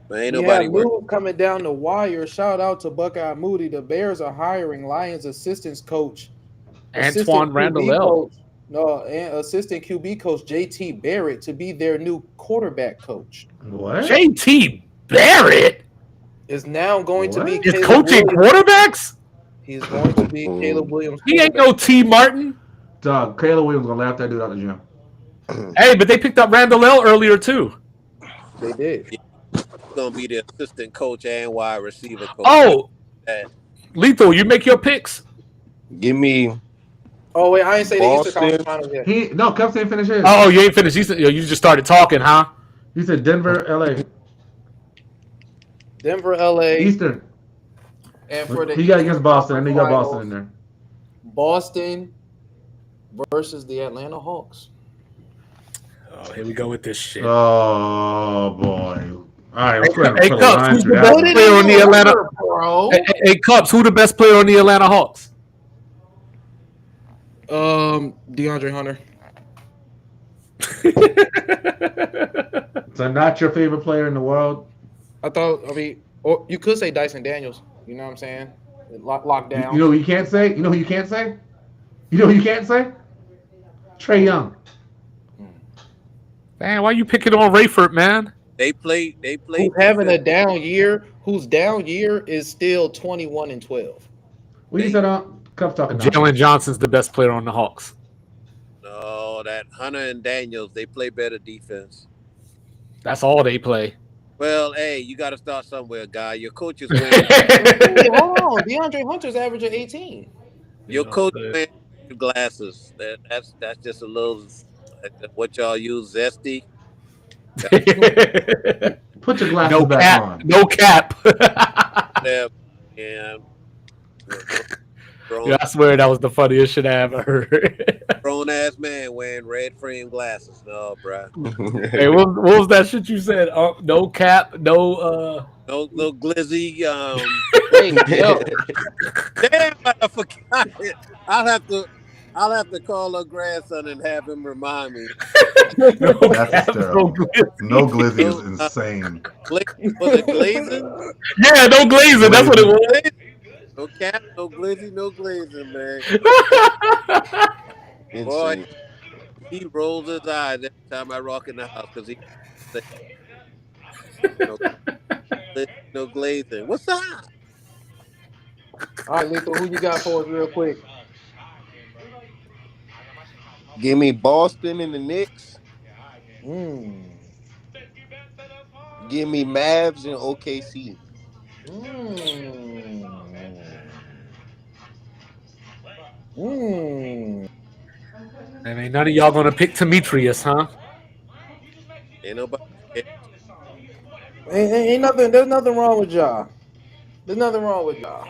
But ain't nobody Lou coming down the wire. Shout out to Buckeye Moody. The Bears are hiring Lions assistance coach Antoine Randall. Assistant QB coach JT Barrett to be their new quarterback coach. What? JT Barrett is now going to be is coaching quarterbacks. He's going to be Caleb Williams. He ain't no T. Martin. Dog, Caleb Williams gonna laugh that dude out the gym. Hey, but they picked up Randall earlier too. They did. He's gonna be the assistant coach and wide receiver coach. Oh, Lethal, you make your picks. Give me. Oh wait, I ain't say the Eastern Boston. Conference Finals yet. Kev didn't finish his. Oh, you ain't finished. You just started talking, huh? He said Denver, LA. Denver, LA. Eastern. And for the he got against Boston, and he got Boston in there. Boston versus the Atlanta Hawks. Oh, here we go with this shit. Oh boy! All right, hey Cubs, who's the best player on the Atlanta? Hey Cubs, who the best player on the Atlanta Hawks? DeAndre Hunter. So not your favorite player in the world? I mean, or you could say Dyson Daniels. You know what I'm saying? Locked down. You know who you can't say? You know who you can't say? You know who you can't say? Trae Young. Man, why you picking on Rayford, man? They play. Who's having a down year? Whose down year is still 21-12. What you said? Cubs talking. Jalen Johnson's the best player on the Hawks. No, that Hunter and Daniels, they play better defense. That's all they play. Well, hey, you got to start somewhere, guy. Your coach is winning. Hey, hold on. DeAndre Hunter's averaging 18. Your coach is wearing glasses. That's just a little. What y'all use, zesty. Put your glasses back on. No cap. Yeah. Yeah, I swear that was the funniest shit I ever heard. Grown ass man wearing red frame glasses. No, bro. Hey, what was that shit you said? No cap, no glizzy. Hey, yo. Damn, I forgot it. I'll have to call her grandson and have him remind me. That's hysterical. No glizzy is insane. Was it glazing? Yeah, no glazing. That's what it was. No cap, no glizzy, no glazing, man. Insane. Boy, he rolls his eyes every time I rock in the house because he no glazing. What's up? All right, Lethal, who you got for us real quick? Give me Boston and the Knicks. Give me Mavs and OKC. And ain't none of y'all gonna pick Demetrius, huh? Ain't nobody. Ain't nothing. There's nothing wrong with y'all. There's nothing wrong with y'all.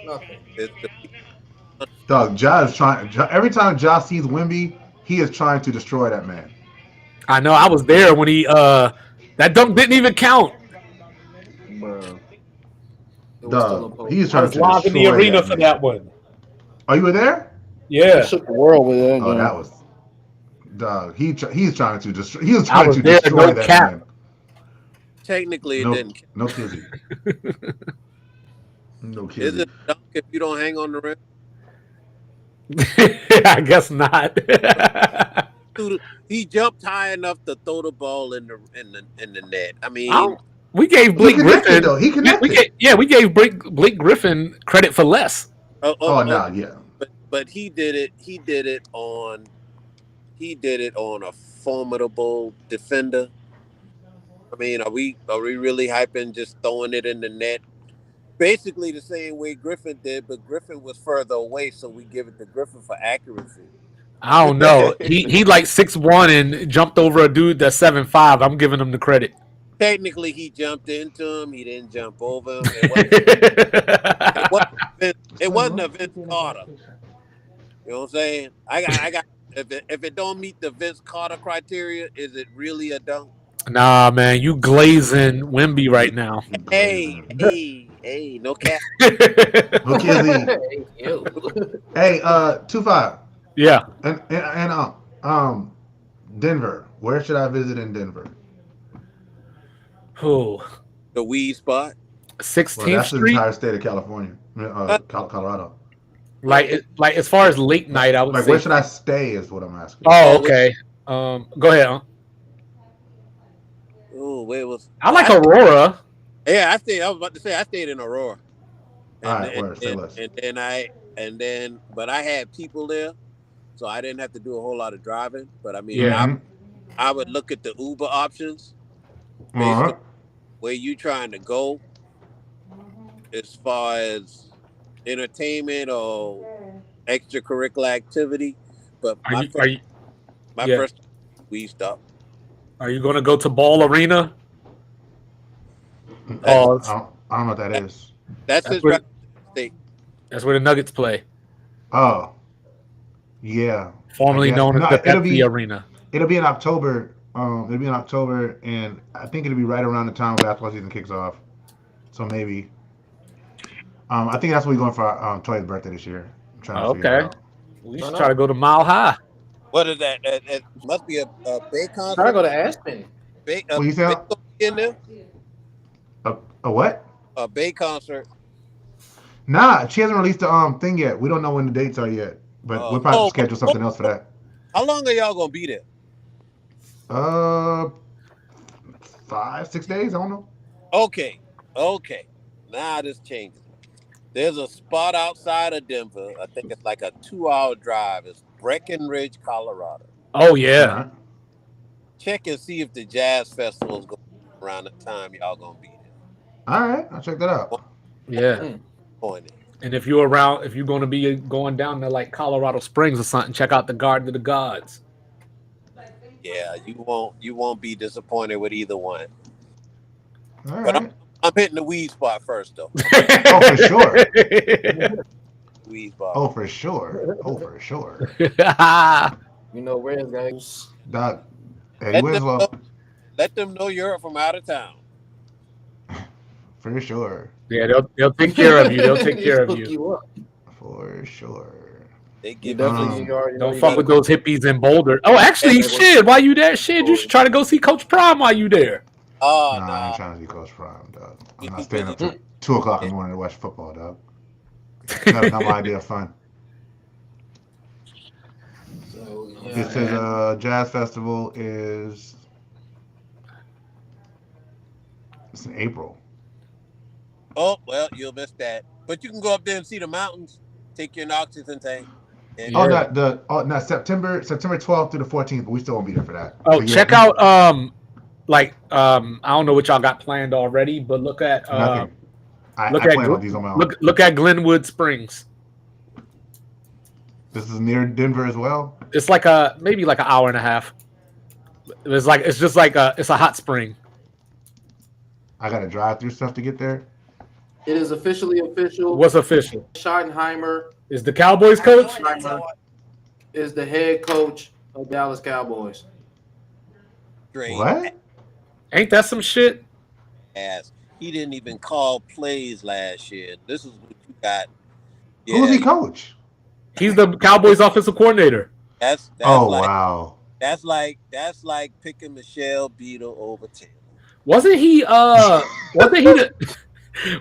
Nothing. It's the, Dog, Ja is trying. Every time Ja sees Wemby, he is trying to destroy that man. I know. I was there when he that dunk didn't even count. Bro. Dog, he's I trying was to live in the destroy arena that for man. that one. Oh, you were there? Yeah. Shook the world with that. Oh, game. that was. Dog, he's trying to destroy. He was I trying was to there, destroy no that cap. man. technically, it No, didn't. no kizzy. No Is kizzy. it a dunk if you don't hang on the rim? I guess not. Dude, he jumped high enough to throw the ball in the net. I mean, we gave He Blake connected Griffin. though. He connected. We gave Blake Griffin credit for less. Oh no, yeah. But he did it. He did it on a formidable defender. I mean, are we really hyping just throwing it in the net? Basically the same way Griffin did, but Griffin was further away, so we give it to Griffin for accuracy. I don't know. He like 6'1" and jumped over a dude that's 7'5". I'm giving him the credit. Technically, he jumped into him. He didn't jump over him. It wasn't a Vince Carter. You know what I'm saying? I got. If it don't meet the Vince Carter criteria, is it really a dunk? Nah, man, you glazing Wemby right now. Hey, no cap. No kizzy. Hey, 2-5. Yeah. And Denver. Where should I visit in Denver? Who? The weed spot. 16th Well, that's the Street. entire state of California, Colorado. Like as far as late night, I would Like, say. where should I stay? Is what I'm asking. Oh, okay. Go ahead. Huh? Oh, where was? I like Aurora. Yeah, I was about to say I stayed in Aurora. All right, say less. But I had people there, so I didn't have to do a whole lot of driving. But I mean, Yeah. I would look at the Uber options based on where you trying to go, as far as entertainment or extracurricular activity. But my first weed stop. Are you going to go to Ball Arena? I don't know what that is. That's his where, state. That's where the Nuggets play. Oh, yeah. Formerly known as the Pepsi Arena. It'll be in October. It'll be in October, and I think it'll be right around the time basketball season kicks off. So maybe. I think that's what we're going for Toy's birthday this year. I'm trying to figure it out. We should try to go to Mile High. What is that? It must be a Bay concert. Try to go to Aspen. What you say? In there? A what? A Bay concert. Nah, she hasn't released the thing yet. We don't know when the dates are yet, but we'll probably schedule something else for that. How long are y'all gonna be there? 5-6 days. I don't know. Okay. Now this changes. There's a spot outside of Denver. I think it's like a 2-hour drive. It's Breckenridge, Colorado. Oh yeah. Check and see if the Jazz Festival is going around the time y'all gonna be there. All right, I'll check that out. Yeah. And if you're going to be going down to like Colorado Springs or something, check out the Garden of the Gods. Yeah, you won't be disappointed with either one. All But right. I'm hitting the weed spot first though. Oh, for sure. Weed spot. Oh, for sure. Oh, for sure. You know, Reds guys. Doc, Eddie Winslow. Let them know you're from out of town. For sure. Yeah, they'll take care of you. They'll take care of you. For sure. They give Don't fuck with those hippies in Boulder. Oh, actually, shit. While you there, shit, you should try to go see Coach Prime while you there. Oh, nah, I ain't trying to see Coach Prime, dog. I'm not staying up till 2 o'clock in the morning to watch football, dog. That's not my idea of fun. It says Jazz Festival is it's in April. Oh, well, you'll miss that. But you can go up there and see the mountains. Take your oxygen tank. Not September 12th through the 14th, but we still won't be there for that. Oh, So check out I don't know what y'all got planned already, but look at nothing. I plan on these on my own. Look at Glenwood Springs. This is near Denver as well. It's like maybe like an hour and a half. It's a hot spring. I gotta drive through stuff to get there. It is officially official. What's official? Schottenheimer Is the Cowboys coach? is the head coach of Dallas Cowboys. Straight What? Ain't that some shit? ass. He didn't even call plays last year. This is what you got. Who's he coach? He's the Cowboys offensive coordinator. That's Oh like, wow. That's like picking Michelle Beadle over Taylor. Wasn't he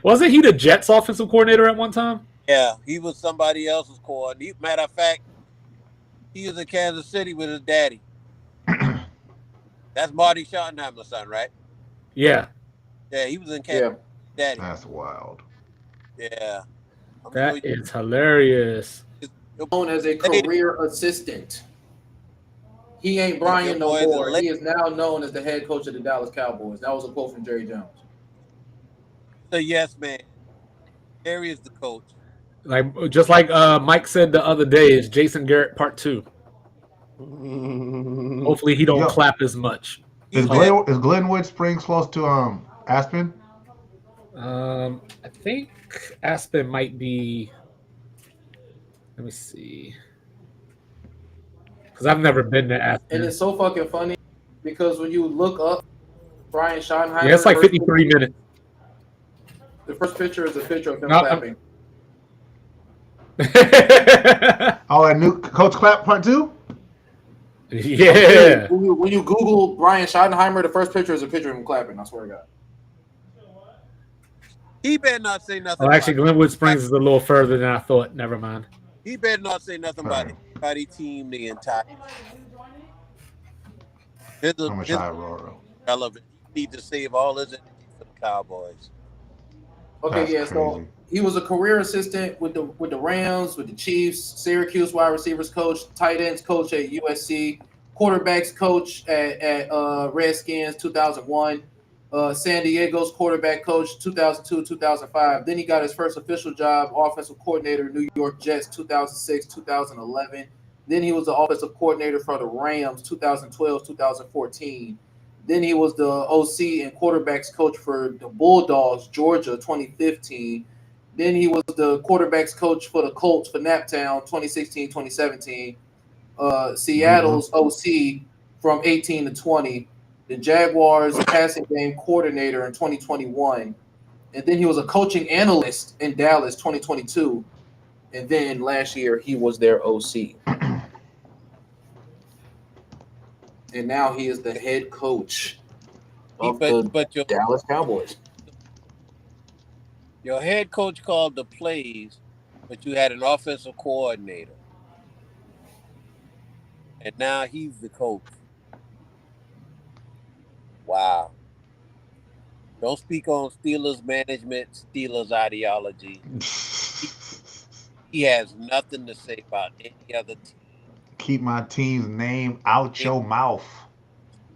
wasn't he the Jets offensive coordinator at one time? Yeah, he was somebody else's coordinator. Matter of fact, he was in Kansas City with his daddy. That's Marty Schottenheimer's son, right? Yeah. Yeah, he was in Kansas City. Daddy. That's wild. Yeah. That is hilarious. Known as a career assistant. He ain't Brian no more. He is now known as the head coach of the Dallas Cowboys. That was a quote from Jerry Jones. So yes, man. Jerry is the coach. Like just like Mike said the other day, it's Jason Garrett part 2. Hopefully he don't clap as much. Is Glenwood Springs close to Aspen? I think Aspen might be. Let me see. Because I've never been to Aspen. And it's so fucking funny because when you look up Brian Schottenheimer, Yeah, it's like 53 minutes. The first picture is a picture of him clapping. Oh, and new Coach Clap part 2? Yeah. When you Google Brian Schottenheimer, the first picture is a picture of him clapping. I swear to God. He better not say nothing. Oh, actually, Glenwood Springs is a little further than I thought. Never mind. He better not say nothing about anybody team the entire. Relevant. He need to save all his energy for the Cowboys. Okay, so he was a career assistant with the Rams, with the Chiefs, Syracuse wide receivers coach, tight ends coach at USC, quarterbacks coach at Redskins 2001, San Diego's quarterback coach 2002-2005. Then he got his first official job, offensive coordinator, New York Jets 2006-2011. Then he was the offensive coordinator for the Rams 2012-2014. Then he was the OC and quarterbacks coach for the Bulldogs, Georgia, 2015. Then he was the quarterbacks coach for the Colts for Naptown, 2016-2017. Seattle's OC from 18 to 20. The Jaguars passing game coordinator in 2021. And then he was a coaching analyst in Dallas, 2022. And then last year, he was their OC. And now he is the head coach of the Dallas Cowboys. Your head coach called the plays, but you had an offensive coordinator. And now he's the coach. Wow. Don't speak on Steelers management, Steelers ideology. He has nothing to say about any other team. Keep my team's name out your mouth.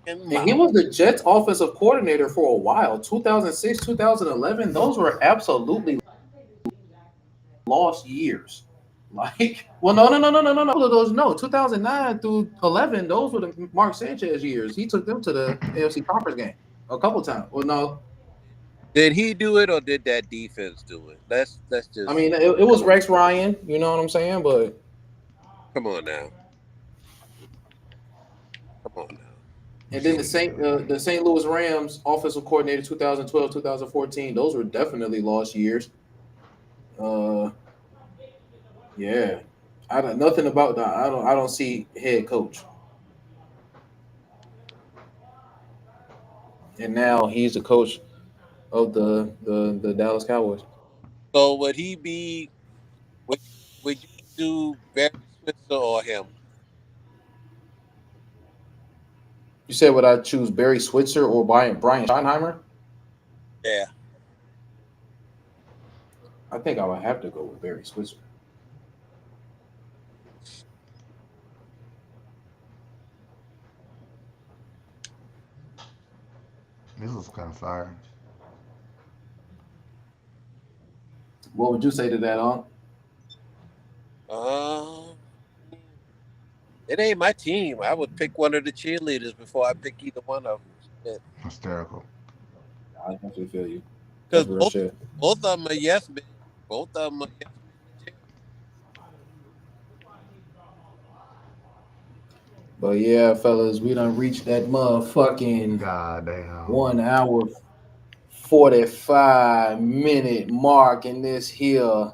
And he was the Jets offensive coordinator for a while. 2006, 2011, those were absolutely lost years. Like, well, no. All of those, no. 2009 through 11, those were the Mark Sanchez years. He took them to the AFC Conference game a couple times. Well, no. Did he do it or did that defense do it? That's just. I mean, it was Rex Ryan. You know what I'm saying? But come on now. Come on now. And then the St. Louis Rams offensive coordinator 2012, 2014, those were definitely lost years. Yeah. I don't nothing about that. I don't see head coach. And now he's the coach of the Dallas Cowboys. So would he be would you do Barry Switzer or him? You said would I choose Barry Switzer or Brian Schottenheimer? Yeah. I think I would have to go with Barry Switzer. This is kind of fire. What would you say to that, It ain't my team. I would pick one of the cheerleaders before I pick either one of them. Hysterical. I definitely feel you. Because That's real shit. both of them are yes men. Both of them are yes men. But yeah, fellas, we done reached that motherfucking Goddamn. 1 hour 45-minute mark in this here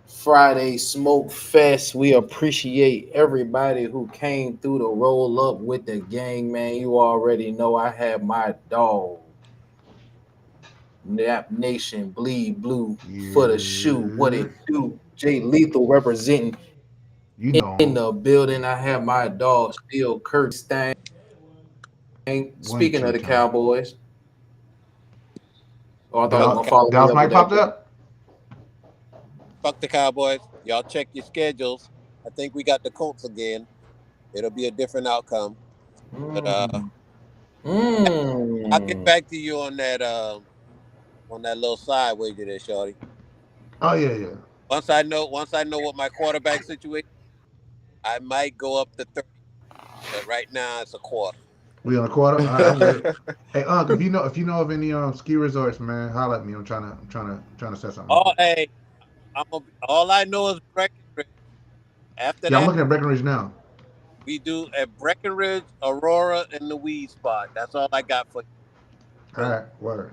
Friday Smoke Fest. We appreciate everybody who came through to roll up with the gang, man. You already know I have my dog, Nap Nation Bleed Blue for the shoe. What it do? Jay Lethal representing You know. in the building. I have my dog Steel Kurt Stein. Speaking of the Cowboys. Oh, I thought I was gonna follow me Dallas up Mike with popped that. up. Fuck the Cowboys. Y'all check your schedules. I think we got the Colts again. It'll be a different outcome. But I'll get back to you on that little side wager there, shorty. Oh yeah. Once I know what my quarterback situation is, I might go up to 30. But right now it's a quarter. We on a quarter. All right, I'm with it. Hey, Unc, if you know of any ski resorts, man, holler at me. I'm trying to set something. Oh, hey, all I know is Breckenridge. After that, I'm looking at Breckenridge now. We do at Breckenridge, Aurora, and the Weed Spot. That's all I got for you. All right, word.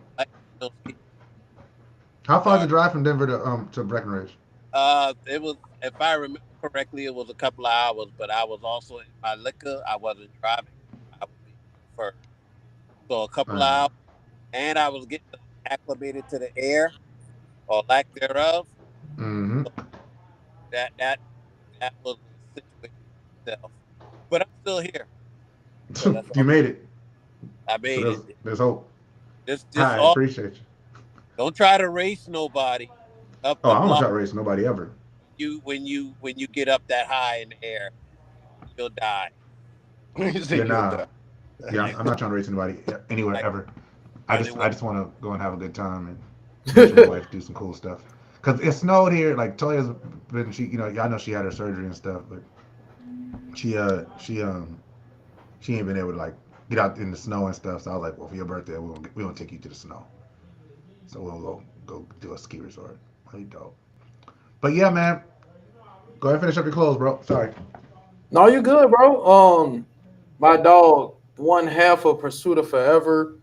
So, how far is the drive from Denver to Breckenridge? It was, if I remember correctly, it was a couple of hours. But I was also in my liquor. I wasn't driving. I was being first. So a couple of hours, and I was getting acclimated to the air or lack thereof. Mm-hmm. So that was the situation itself. But I'm still here. So you made it. I made it. There's hope. I appreciate you. Don't try to race nobody up the block. I don't try to race nobody ever. When you get up that high in the air, you'll die. Yeah, I'm not trying to race anybody anywhere ever. I just want to go and have a good time and watch my wife do some cool stuff. Cause it snowed here. Like Toya's been, I know she had her surgery and stuff, but she ain't been able to like get out in the snow and stuff. So I was like, well, for your birthday, we're gonna take you to the snow. So we'll go do a ski resort. Really dope. But yeah, man, go ahead and finish up your clothes, bro. Sorry. No, you're good, bro. My dog, one half of Pursuit of Forever,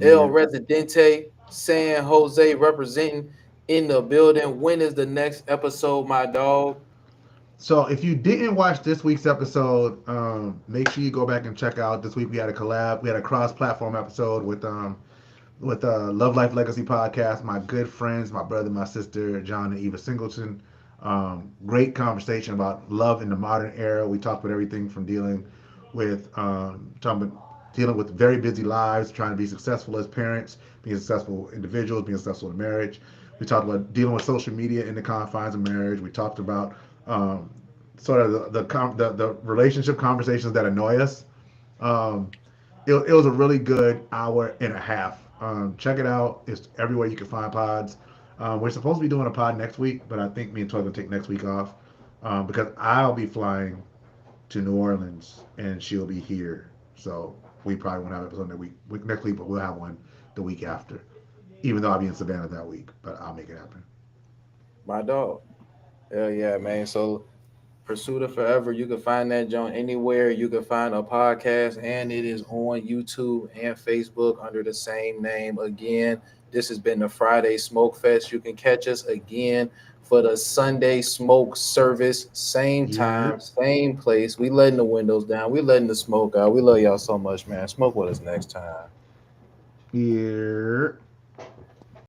El Residente, San Jose representing in the building. When is the next episode, my dog? So if you didn't watch this week's episode, make sure you go back and check out. This week we had a collab. We had a cross-platform episode with Love Life Legacy podcast. My good friends, my brother, my sister, John and Eva Singleton. Great conversation about love in the modern era. We talked about everything from dealing with very busy lives, trying to be successful as parents, being successful individuals, being successful in marriage. We talked about dealing with social media in the confines of marriage. We talked about sort of the relationship conversations that annoy us. It was a really good hour and a half. Check it out. It's everywhere you can find pods. We're supposed to be doing a pod next week, but I think me and Toy will take next week off because I'll be flying to New Orleans and she'll be here. So we probably won't have an episode next week, but we'll have one the week after. Even though I'll be in Savannah that week, but I'll make it happen. My dog. Hell yeah, man. So Pursuit of Forever, you can find that joint anywhere. You can find a podcast, and it is on YouTube and Facebook under the same name. Again, this has been the Friday Smoke Fest. You can catch us again for the Sunday Smoke service. Same time, same place. We letting the windows down. We letting the smoke out. We love y'all so much, man. Smoke with us next time. Yeah.